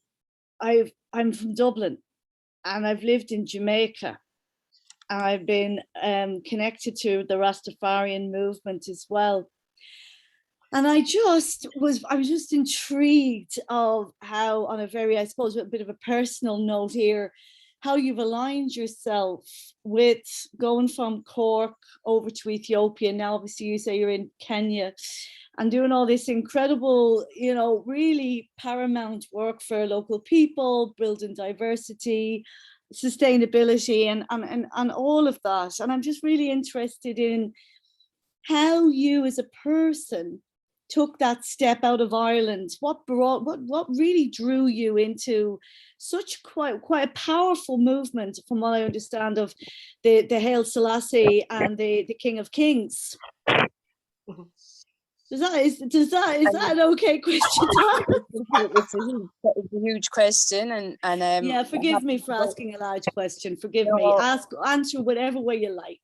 I'm from Dublin, and I've lived in Jamaica, and I've been connected to the Rastafarian movement as well. And I was just intrigued of how, on a very, I suppose, a bit of a personal note here, how you've aligned yourself with going from Cork over to Ethiopia. Now, obviously, you say you're in Kenya, and doing all this incredible, you know, really paramount work for local people, building diversity, sustainability, and all of that. And I'm just really interested in how you as a person took that step out of Ireland. What really drew you into such quite a powerful movement, from what I understand, of the Haile Selassie and the King of Kings? Is that an okay question to ask? It's a huge question, and yeah, forgive me for asking a large question. Forgive me. Answer whatever way you like.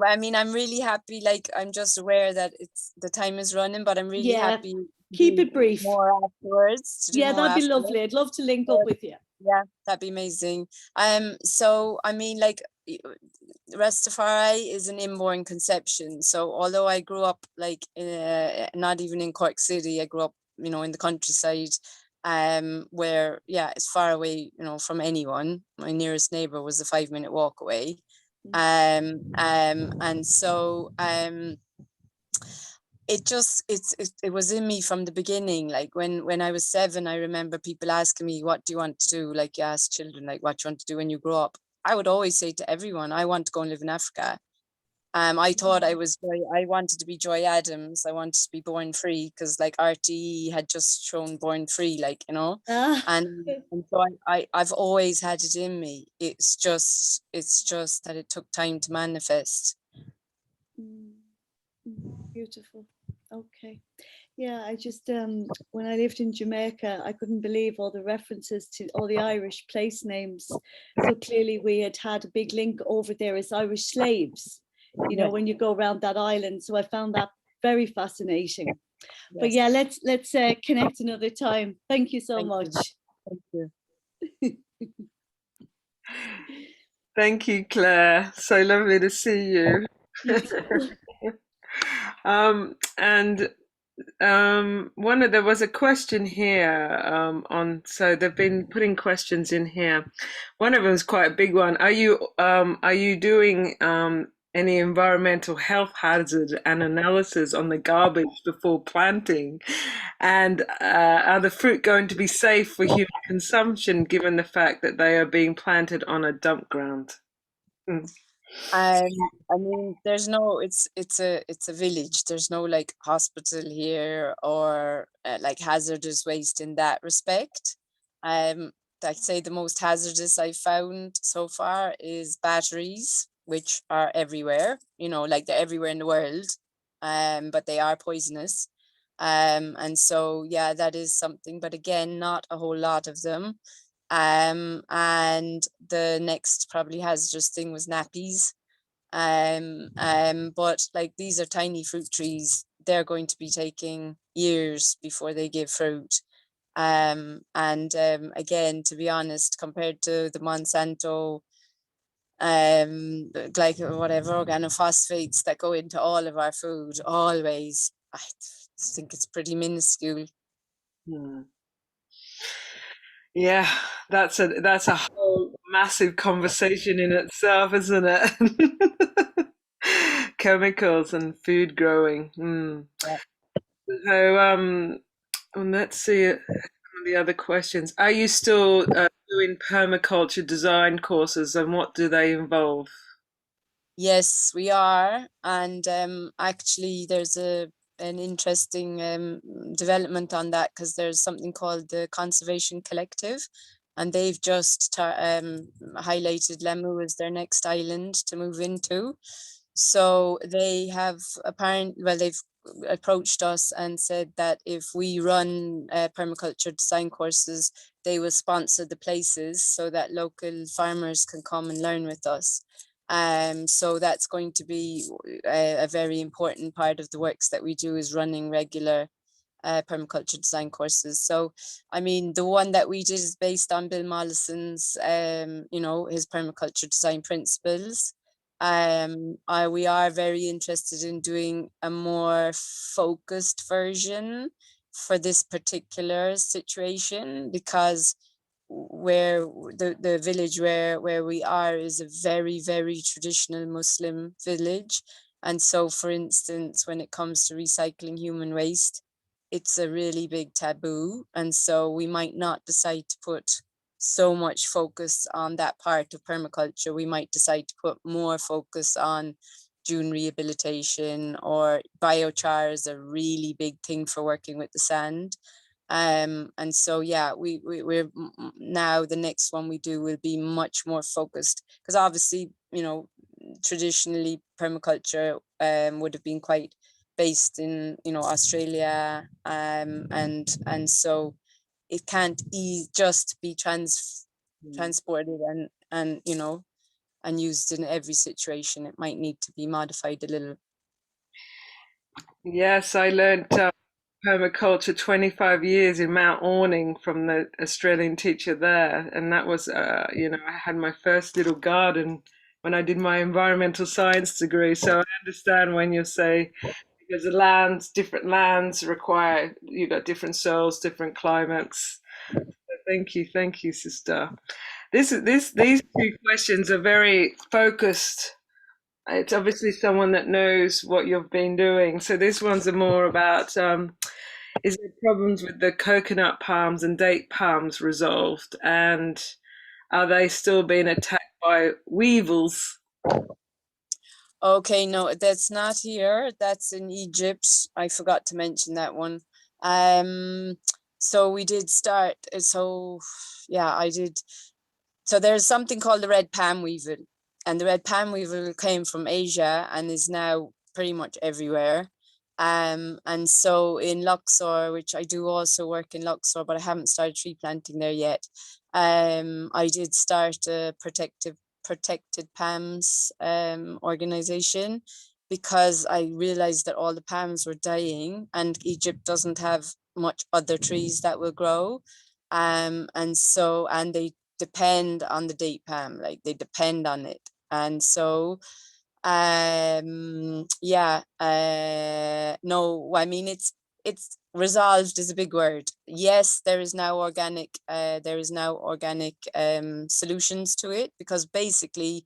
I mean, I'm really happy. Like, I'm just aware that the time is running, but I'm really happy. Keep it brief. More afterwards. Yeah, that'd be lovely. I'd love to link up with you. Yeah, that'd be amazing. So I mean, like, Rastafari is an inborn conception. So although I grew up like not even in Cork City, I grew up, you know, in the countryside, where it's far away, you know, from anyone. My nearest neighbor was a 5-minute walk away, and so it was in me from the beginning. Like when I was 7, I remember people asking me, what do you want to do? Like you ask children, like, what do you want to do when you grow up? I would always say to everyone, I want to go and live in Africa. I thought I wanted to be Joy Adams. I wanted to be Born Free, because like RTE had just shown Born Free, like, you know. And so I've always had it in me. It's just that it took time to manifest. Beautiful. Okay. Yeah, I just when I lived in Jamaica, I couldn't believe all the references to all the Irish place names. So clearly we had a big link over there as Irish slaves, you know, when you go around that island. So I found that very fascinating. Yes. But yeah, let's connect another time. Thank you so much. Thank you. Thank you, Claire. So lovely to see you. And there was a question here so they've been putting questions in here. One of them is quite a big one. Are you doing any environmental health hazard and analysis on the garbage before planting? And are the fruit going to be safe for human consumption, given the fact that they are being planted on a dump ground? I mean, there's no, it's a village. There's no like hospital here or like hazardous waste in that respect. I'd say the most hazardous I've found so far is batteries, which are everywhere, you know, like they're everywhere in the world, but they are poisonous. And so, yeah, that is something, but again, not a whole lot of them. And the next probably hazardous thing was nappies. But like these are tiny fruit trees. They're going to be taking years before they give fruit. Again, to be honest, compared to the Monsanto like whatever organophosphates that go into all of our food, always, I think it's pretty minuscule. Yeah, that's a whole massive conversation in itself, isn't it? Chemicals and food growing. Yeah. So let's see some of the other questions. Are you still doing permaculture design courses, and what do they involve? Yes, we are. And actually there's an interesting development on that, because there's something called the Conservation Collective, and they've just highlighted Lamu as their next island to move into. So they have they've approached us and said that if we run permaculture design courses, they will sponsor the places so that local farmers can come and learn with us. So that's going to be a very important part of the works that we do, is running regular permaculture design courses. So, I mean, the one that we did is based on Bill Mollison's, you know, his permaculture design principles. We are very interested in doing a more focused version for this particular situation, because where the village where we are is a very, very traditional Muslim village. And so, for instance, when it comes to recycling human waste, it's a really big taboo. And so we might not decide to put so much focus on that part of permaculture. We might decide to put more focus on dune rehabilitation, or biochar is a really big thing for working with the sand. And so, yeah, we're now, the next one we do will be much more focused, because obviously, you know, traditionally permaculture would have been quite based in, you know, Australia, and so it can't just be transported and you know, and used in every situation. It might need to be modified a little. Yes, I learned permaculture 25 years in Mount Orning from the Australian teacher there, and that was you know, I had my first little garden when I did my environmental science degree. So I understand when you say, because the different lands require, you got different soils, different climates. So thank you, sister. These two questions are very focused it's obviously someone that knows what you've been doing. So this one's more about, is there problems with the coconut palms and date palms resolved? And are they still being attacked by weevils? Okay, no, that's not here. That's in Egypt. I forgot to mention that one. So we did start. So yeah, I did. So there's something called the red palm weevil, and the red palm weevil came from Asia and is now pretty much everywhere. And so in Luxor, which I do also work in Luxor, but I haven't started tree planting there yet. I did start a protected palms organization, because I realized that all the palms were dying and Egypt doesn't have much other trees that will grow. And they depend on the date palm, like they depend on it. And so yeah, no, I mean, it's resolved is a big word. Yes, there is now organic solutions to it, because basically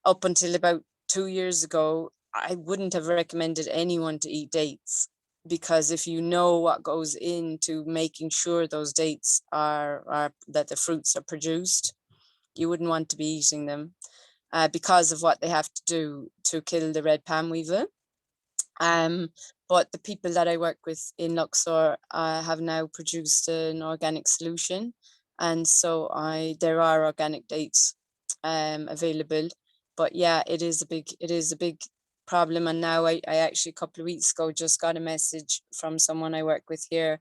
up until about 2 years ago, I wouldn't have recommended anyone to eat dates, because if you know what goes into making sure those dates are that the fruits are produced, you wouldn't want to be eating them, because of what they have to do to kill the red palm weevil. But the people that I work with in Luxor have now produced an organic solution, and so there are organic dates available. But yeah, it is a big problem. And now I actually a couple of weeks ago just got a message from someone I work with here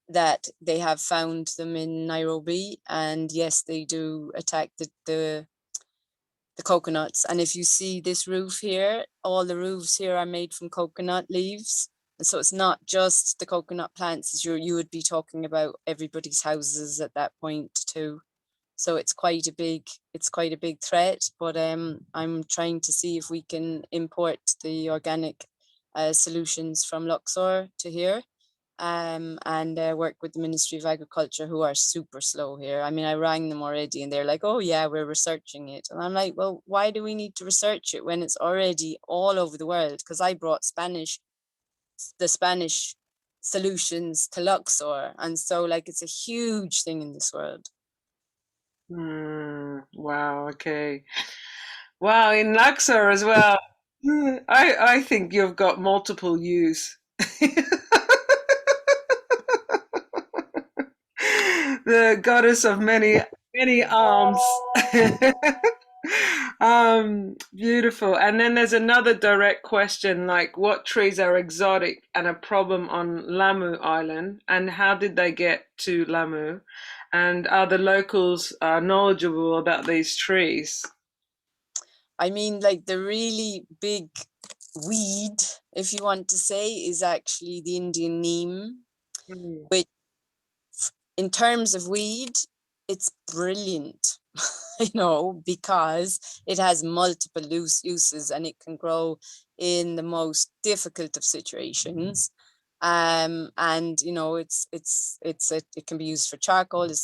that they have found them in Nairobi, and yes, they do attack the coconuts. And if you see this roof here, all the roofs here are made from coconut leaves. And so it's not just the coconut plants, as you would be talking about everybody's houses at that point too. So it's quite a big threat. But I'm trying to see if we can import the organic solutions from Luxor to here, and work with the Ministry of Agriculture, who are super slow here. I mean, I rang them already and they're like, oh yeah, we're researching it. And I'm like, well, why do we need to research it when it's already all over the world? Because I brought the Spanish solutions to Luxor. And so like, it's a huge thing in this world. Wow, okay. Wow, in Luxor as well. I think you've got multiple U's. The goddess of many arms. Beautiful. And then there's another direct question, like what trees are exotic and a problem on Lamu Island, and how did they get to Lamu? And are the locals knowledgeable about these trees? I mean, like the really big weed, if you want to say, is actually the Indian neem, Mm. which in terms of weed, it's brilliant, because it has multiple uses and it can grow in the most difficult of situations. And it can be used for charcoal. It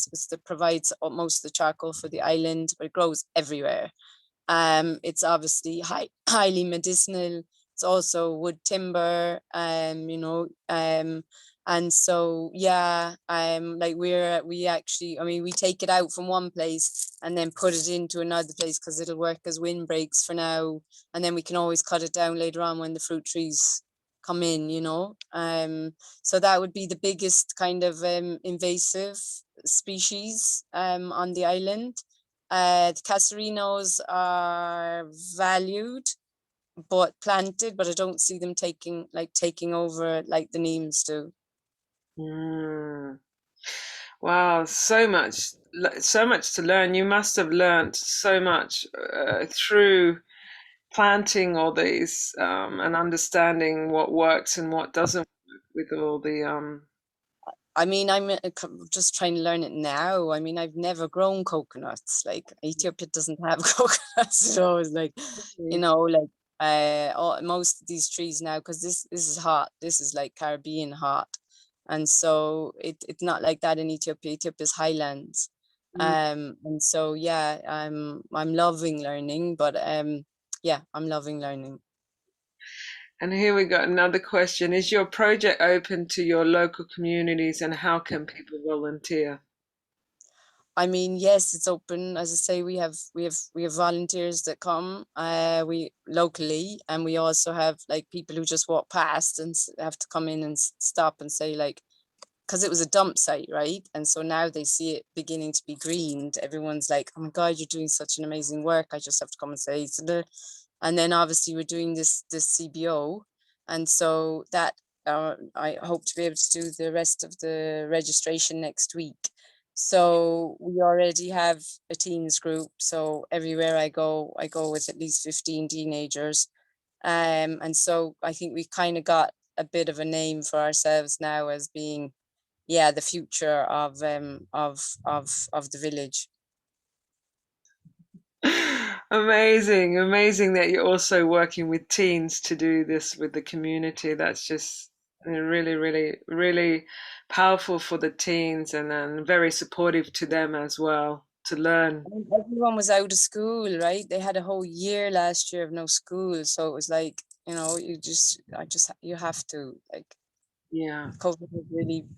provides most of the charcoal for the island, but it grows everywhere. It's obviously highly medicinal. It's also wood timber, and so yeah, like we actually, I mean, we take it out from one place and then put it into another place because it'll work as windbreaks for now, and then we can always cut it down later on when the fruit trees come in. So that would be the biggest kind of invasive species on the island. The Casarinos are valued but planted, but I don't see them taking over like the Neems do. Mm. Wow, so much to learn. You must have learned so much through planting all these and understanding what works and what doesn't work with all the I mean, I'm just trying to learn it now. I mean, I've never grown coconuts. Like Ethiopia doesn't have coconuts, so it's like, most of these trees now, because this is hot. This is like Caribbean hot, and so it's not like that in Ethiopia. Ethiopia's highlands, Mm. and so yeah, I'm loving learning, but yeah, I'm loving learning. And here we got another question. Is your project open to your local communities, and how can people volunteer? I mean, yes, it's open. As I say, we have volunteers that come we locally, and we also have like people who just walk past and have to come in and stop and say, like, because it was a dump site, right? And so now they see it beginning to be greened. Everyone's like, oh my God, you're doing such an amazing work. I just have to come and say, and then obviously we're doing this CBO. And so that I hope to be able to do the rest of the registration next week. So we already have a teens group. So everywhere I go with at least 15 teenagers. And so I think we kind of got a bit of a name for ourselves now as being, yeah, the future of the village. Amazing that you're also working with teens to do this with the community. That's just really powerful for the teens, and then very supportive to them as well to learn. I mean, everyone was out of school, right? They had a whole year last year of no school, so it was like, you know, you have to, like, Yeah. COVID has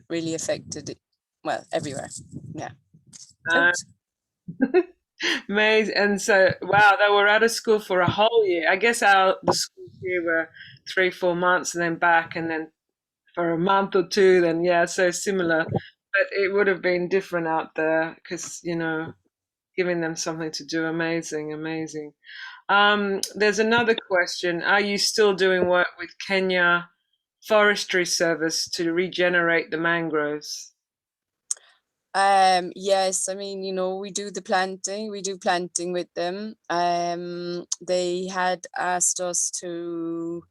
really affected it, well, everywhere. Yeah. Uh, Amazing. And so, wow, they were out of school for a whole year. I guess the schools here were 3-4 months and then back, and then for a month or two. Then yeah, so similar, but it would have been different out there because giving them something to do. Amazing. There's another question. Are you still doing work with Kenya Forestry Service to regenerate the mangroves? Yes, I mean, you know, we do planting with them. They had asked us to,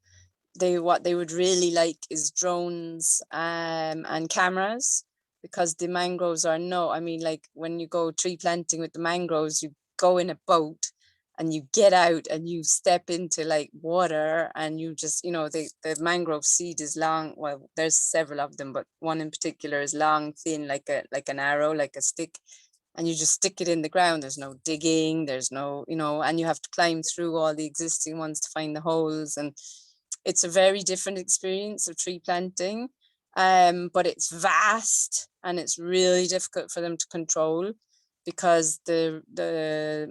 what they would really like is drones and cameras, because the mangroves are I mean, like, when you go tree planting with the mangroves, you go in a boat and you get out and you step into like water, and you just, you know, the mangrove seed is long. Well, there's several of them, but one in particular is long, thin, like an arrow, like a stick, and you just stick it in the ground. There's no digging, there's no, you know, and you have to climb through all the existing ones to find the holes. And it's a very different experience of tree planting, but it's vast and it's really difficult for them to control, because the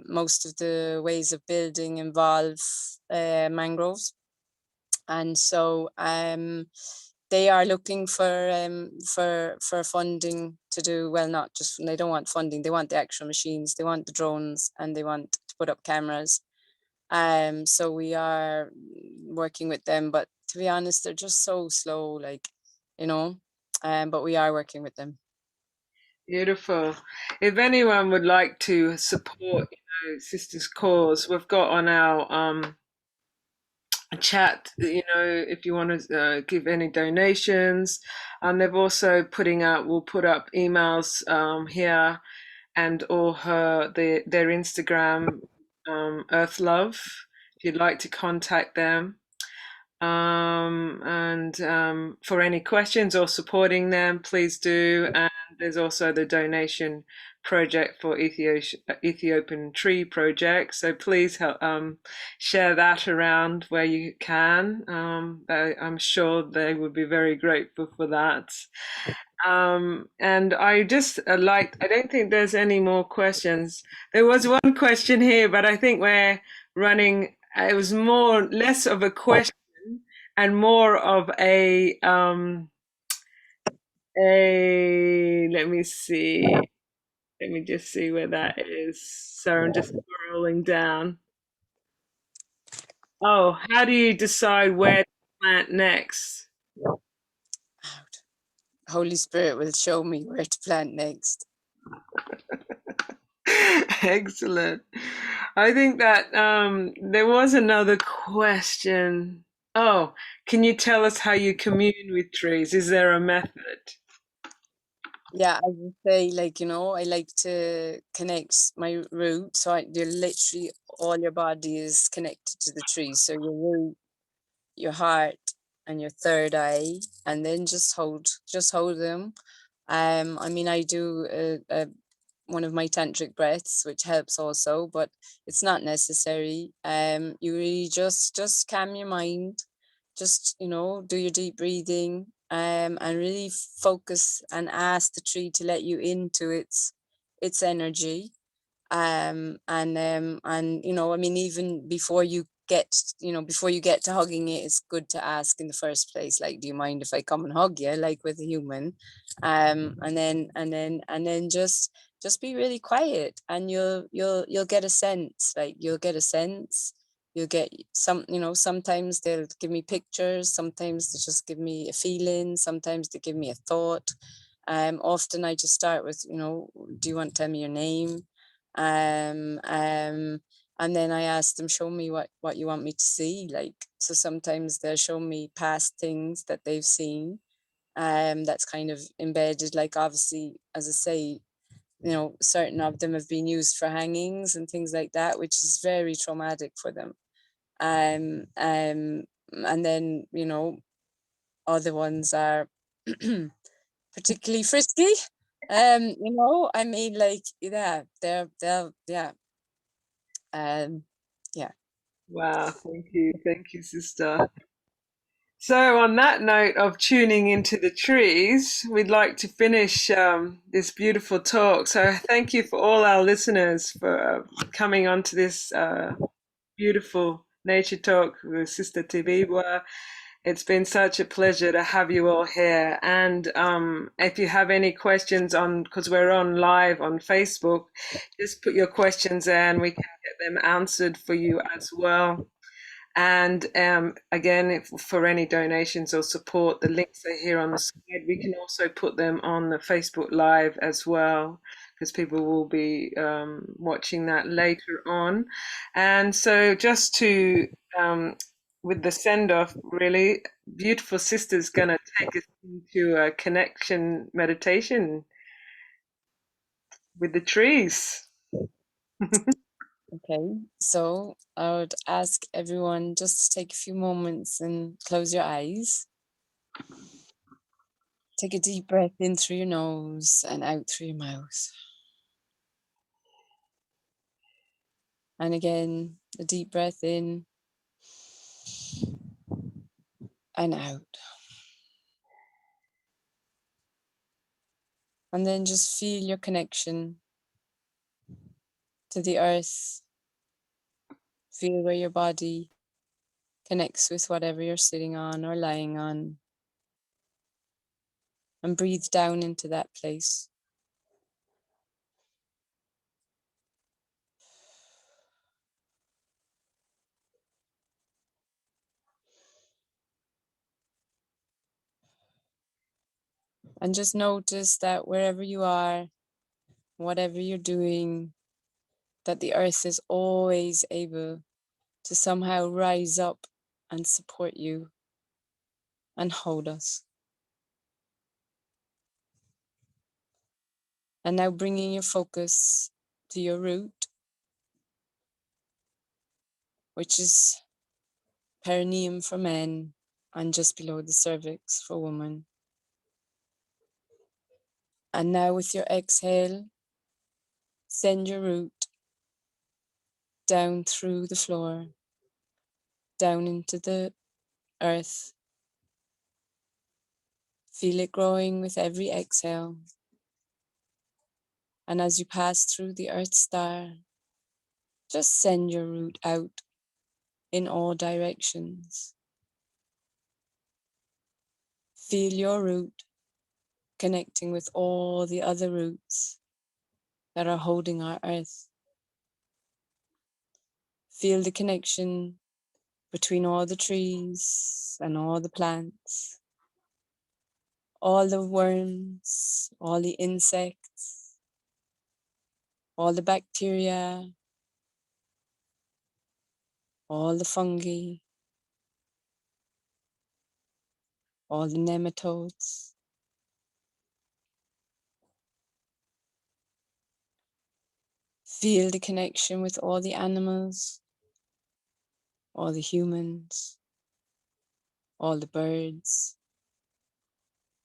most of the ways of building involve mangroves. And so they are looking for funding to do, well, not just, they don't want funding, they want the actual machines, they want the drones, and they want to put up cameras. So we are working with them, but to be honest, they're just so slow, like, you know, but we are working with them. Beautiful. If anyone would like to support, Sisters Cause, we've got on our chat, if you want to give any donations. And they've also we'll put up emails here, and or their Instagram, Earth Love, if you'd like to contact them. And for any questions or supporting them, please do. And there's also the donation project for Ethiopian Tree Project. So please help share that around where you can. I'm sure they would be very grateful for that. And I just I don't think there's any more questions. There was one question here, but I think we're running. It was less of a question and more of a let me see. Let me just see where that is. So I'm just scrolling down. Oh, how do you decide where to plant next? Holy Spirit will show me where to plant next. Excellent. I think that there was another question. Oh, can you tell us how you commune with trees? Is there a method? Yeah, I would say, like, you know, I like to connect my root. So you're literally, all your body is connected to the tree. So your root, your heart, and your third eye, and then just hold them. I mean, I do one of my tantric breaths, which helps also, but it's not necessary. You really just calm your mind, just, you know, do your deep breathing, and really focus and ask the tree to let you into its energy. And you know, I mean, even before you get, you know, before you get to hugging it, it's good to ask in the first place, like, do you mind if I come and hug you, like with a human? And then just be really quiet, and you'll get a sense, like you'll get a sense. You'll get some, you know, sometimes they'll give me pictures, sometimes they just give me a feeling, sometimes they give me a thought. Often I just start with, you know, do you want to tell me your name? And then I ask them, show me what you want me to see. Like, so sometimes they'll show me past things that they've seen, that's kind of embedded. Like, obviously, as I say, you know, certain of them have been used for hangings and things like that, which is very traumatic for them. And then, you know, other ones are particularly frisky. You know, I mean, like, yeah, they'll yeah. Yeah. Wow, thank you, sister. So, on that note of tuning into the trees, we'd like to finish this beautiful talk. So, thank you for all our listeners for coming on to this beautiful nature talk with Sister Tibebwa. It's been such a pleasure to have you all here. And if you have any questions on, because we're on live on Facebook, just put your questions there and we can get them answered for you as well. And again, for any donations or support, the links are here on the side. We can also put them on the Facebook Live as well, because people will be watching that later on. And so, just to with the send off, really, beautiful sister's going to take us into a connection meditation with the trees. Okay. So I would ask everyone just to take a few moments and close your eyes. Take a deep breath in through your nose and out through your mouth. And again, a deep breath in and out. And then just feel your connection to the earth. Feel where your body connects with whatever you're sitting on or lying on. And breathe down into that place. And just notice that wherever you are, whatever you're doing, that the earth is always able to somehow rise up and support you and hold us. And now bringing your focus to your root, which is perineum for men and just below the cervix for women. And now with your exhale, send your root down through the floor, down into the earth. Feel it growing with every exhale. And as you pass through the earth star, just send your root out in all directions. Feel your root connecting with all the other roots that are holding our earth. Feel the connection between all the trees and all the plants, all the worms, all the insects, all the bacteria, all the fungi, all the nematodes. Feel the connection with all the animals, all the humans, all the birds,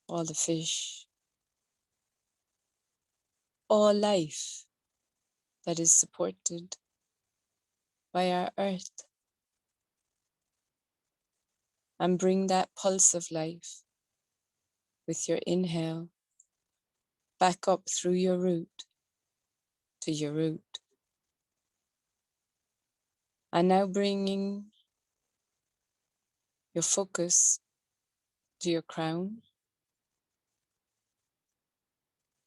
all the fish, all life that is supported by our earth, and bring that pulse of life with your inhale back up through your root to your root. And now bringing your focus to your crown,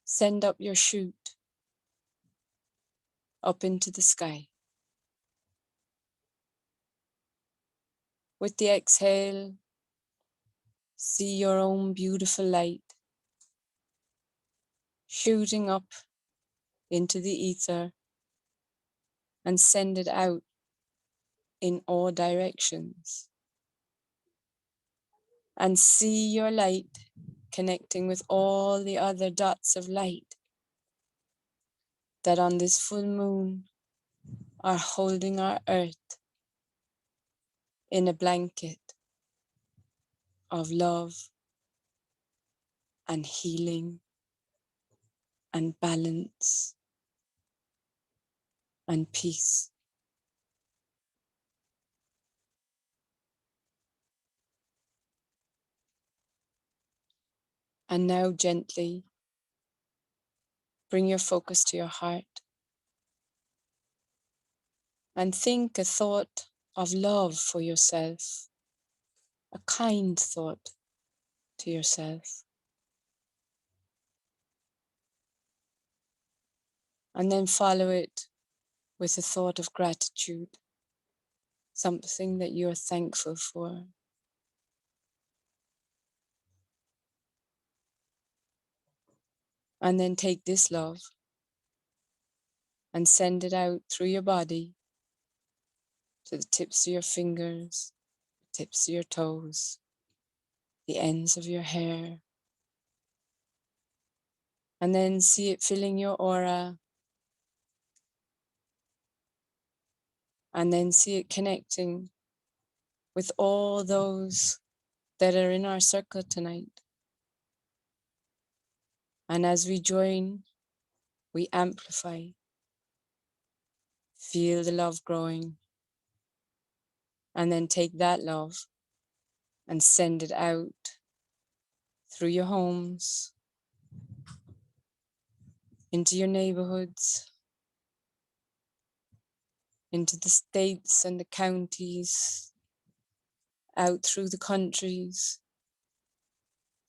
send up your shoot up into the sky. With the exhale, see your own beautiful light shooting up into the ether and send it out in all directions. And see your light connecting with all the other dots of light that on this full moon are holding our earth in a blanket of love and healing and balance and peace. And now gently bring your focus to your heart and think a thought of love for yourself, a kind thought to yourself. And then follow it with a thought of gratitude, something that you're thankful for. And then take this love and send it out through your body to the tips of your fingers, the tips of your toes, the ends of your hair. And then see it filling your aura. And then see it connecting with all those that are in our circle tonight. And as we join, we amplify. Feel the love growing. And then take that love and send it out through your homes, into your neighborhoods, into the states and the counties, out through the countries,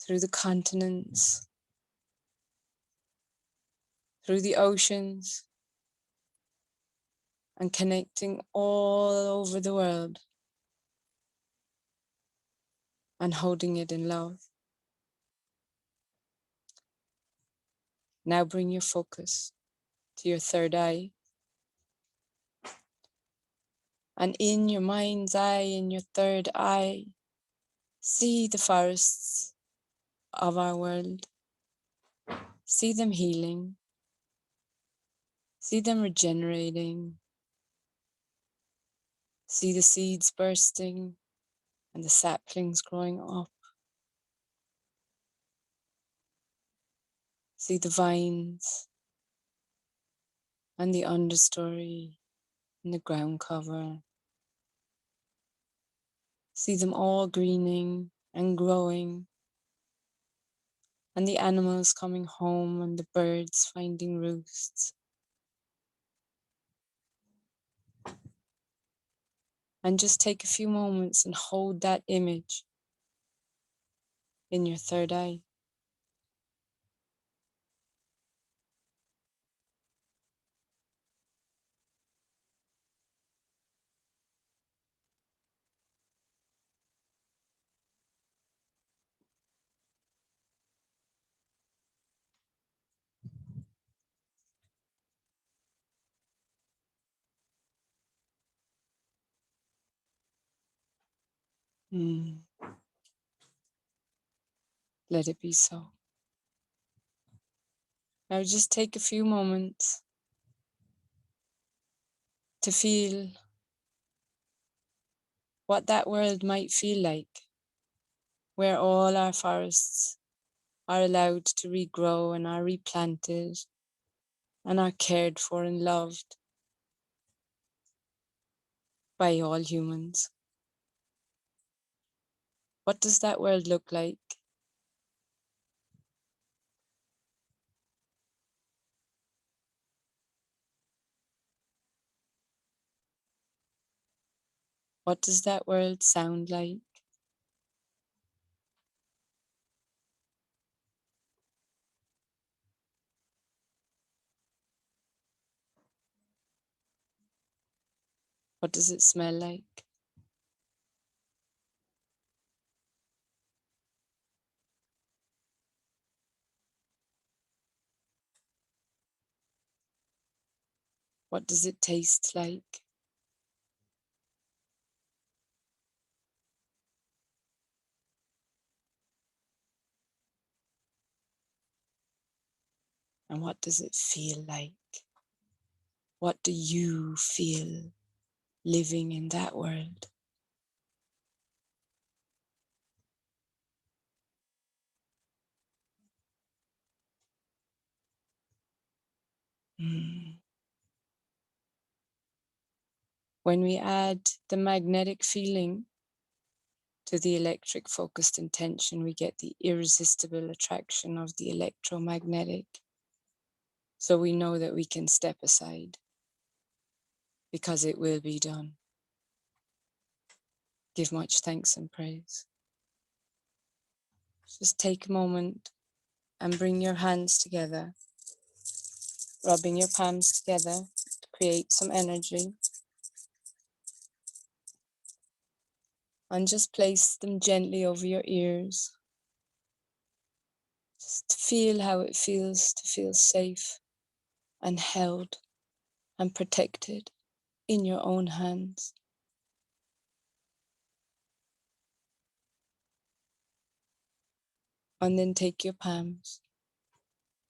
through the continents, through the oceans, and connecting all over the world and holding it in love. Now bring your focus to your third eye. And in your mind's eye, in your third eye, see the forests of our world. See them healing. See them regenerating. See the seeds bursting and the saplings growing up. See the vines and the understory and the ground cover. See them all greening and growing, and the animals coming home and the birds finding roosts. And just take a few moments and hold that image in your third eye. Let it be so. Now just take a few moments to feel what that world might feel like, where all our forests are allowed to regrow and are replanted, and are cared for and loved by all humans. What does that world look like? What does that world sound like? What does it smell like? What does it taste like? And what does it feel like? What do you feel living in that world? When we add the magnetic feeling to the electric focused intention, we get the irresistible attraction of the electromagnetic. So we know that we can step aside because it will be done. Give much thanks and praise. Just take a moment and bring your hands together, rubbing your palms together to create some energy. And just place them gently over your ears. Just feel how it feels to feel safe and held and protected in your own hands. And then take your palms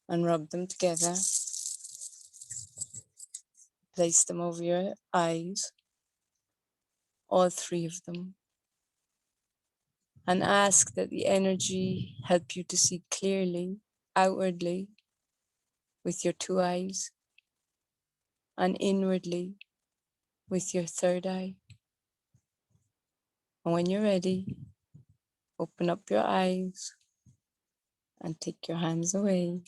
and rub them together. Place them over your eyes, all three of them. And ask that the energy help you to see clearly, outwardly, with your two eyes, and inwardly with your third eye. And when you're ready, open up your eyes and take your hands away.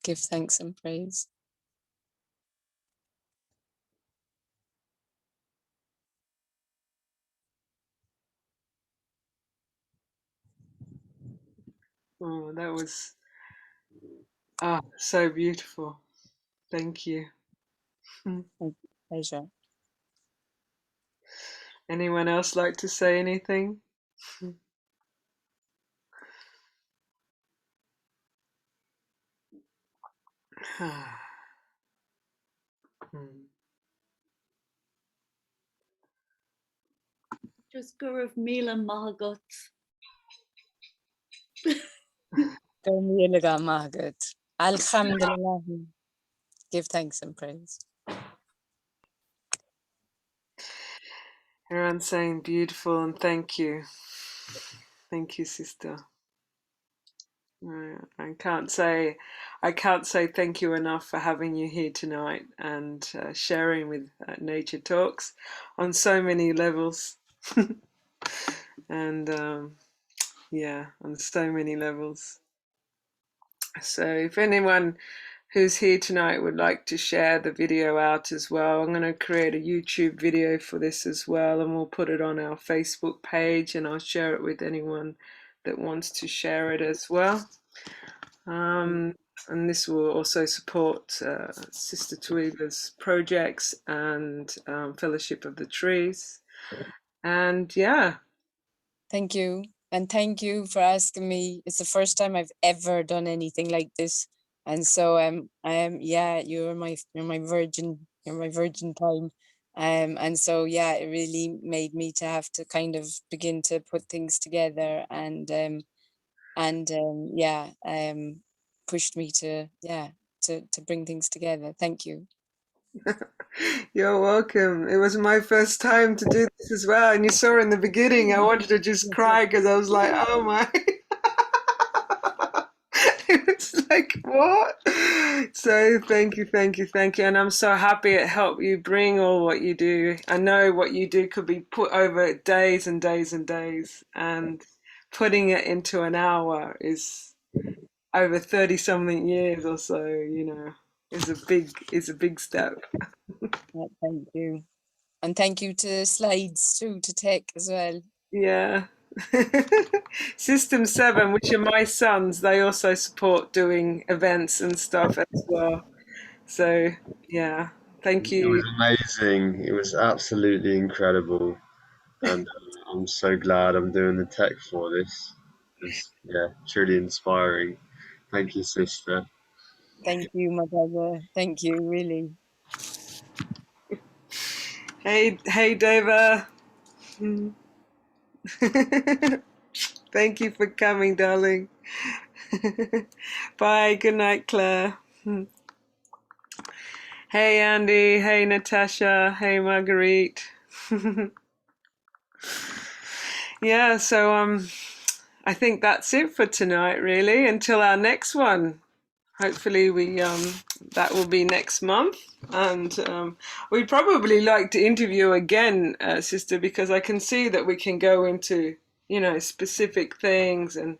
Give thanks and praise. Oh, that was so beautiful. Thank you. Pleasure. Anyone else like to say anything? Just Guru Mila Mahagut. Alhamdulillah. Give thanks and praise. Everyone's saying beautiful and thank you. Thank you, sister. I can't say thank you enough for having you here tonight and sharing with Nature Talks on so many levels. And yeah, on so many levels. So if anyone who's here tonight would like to share the video out as well, I'm going to create a YouTube video for this as well, and we'll put it on our Facebook page, and I'll share it with anyone that wants to share it as well. And this will also support Sister Tibebwa's projects and Fellowship of the Trees. And yeah. Thank you. And thank you for asking me. It's the first time I've ever done anything like this. And so yeah, you're my virgin time. And so yeah, it really made me to have to kind of begin to put things together and pushed me to bring things together. Thank you. You're welcome. It was my first time to do this as well. And you saw in the beginning, I wanted to just cry because I was like, oh my. It was like, what? So thank you, thank you, thank you. And I'm so happy it helped you bring all what you do. I know what you do could be put over days and days and days. And putting it into an hour is over 30 something years or so, you know, is a big step. Thank you. And thank you to Slides too, to Tech as well. Yeah. System 7, which are my sons, they also support doing events and stuff as well. So, yeah, thank It was you. amazing. It was absolutely incredible, and I'm so glad I'm doing the tech for this. It's truly inspiring. Thank you, sister. Thank you, my brother. Thank you, really. Hey, Deva. Thank you for coming, darling. Bye. Good night, Claire. Hey, Andy. Hey, Natasha. Hey, Marguerite. Yeah, so I think that's it for tonight, really, until our next one. Hopefully that will be next month. And we'd probably like to interview again, Sister, because I can see that we can go into, you know, specific things and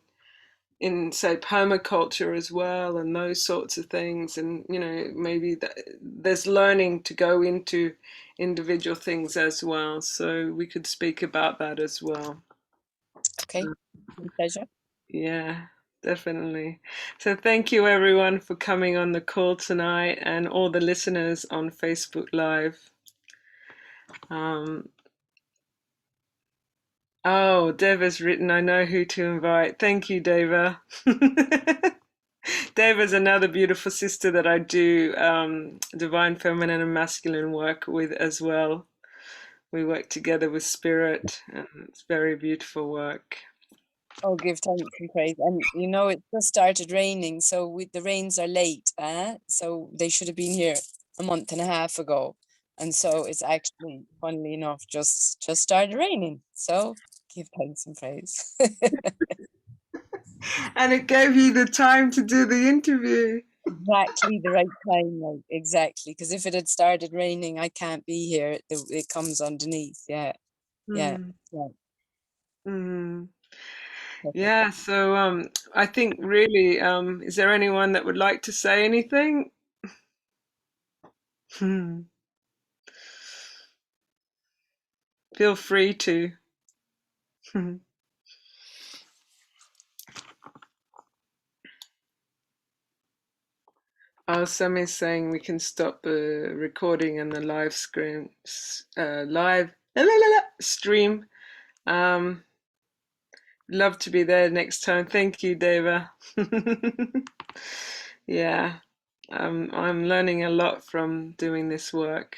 in, say, permaculture as well and those sorts of things. And, you know, maybe there's learning to go into individual things as well. So we could speak about that as well. Okay, my pleasure. Yeah, definitely. So thank you everyone for coming on the call tonight and all the listeners on Facebook Live. Oh, Deva's written, I know who to invite. Thank you, Deva. Deva's another beautiful sister that I do divine feminine and masculine work with as well. We work together with spirit and it's very beautiful work. Oh, give thanks and praise. And you know, it just started raining, so the rains are late, so they should have been here a month and a half ago. And so it's actually, funnily enough, just started raining. So give thanks and praise. And it gave you the time to do the interview. Exactly the right time, like, exactly. Because if it had started raining, I can't be here. It comes underneath. Yeah. Yeah. Yeah. Mm. Perfect. Yeah, so I think really, is there anyone that would like to say anything? Feel free to. Oh, Sam is saying we can stop the recording and the live screen, live stream. Love to be there next time. Thank you, Deva. Yeah, I'm learning a lot from doing this work.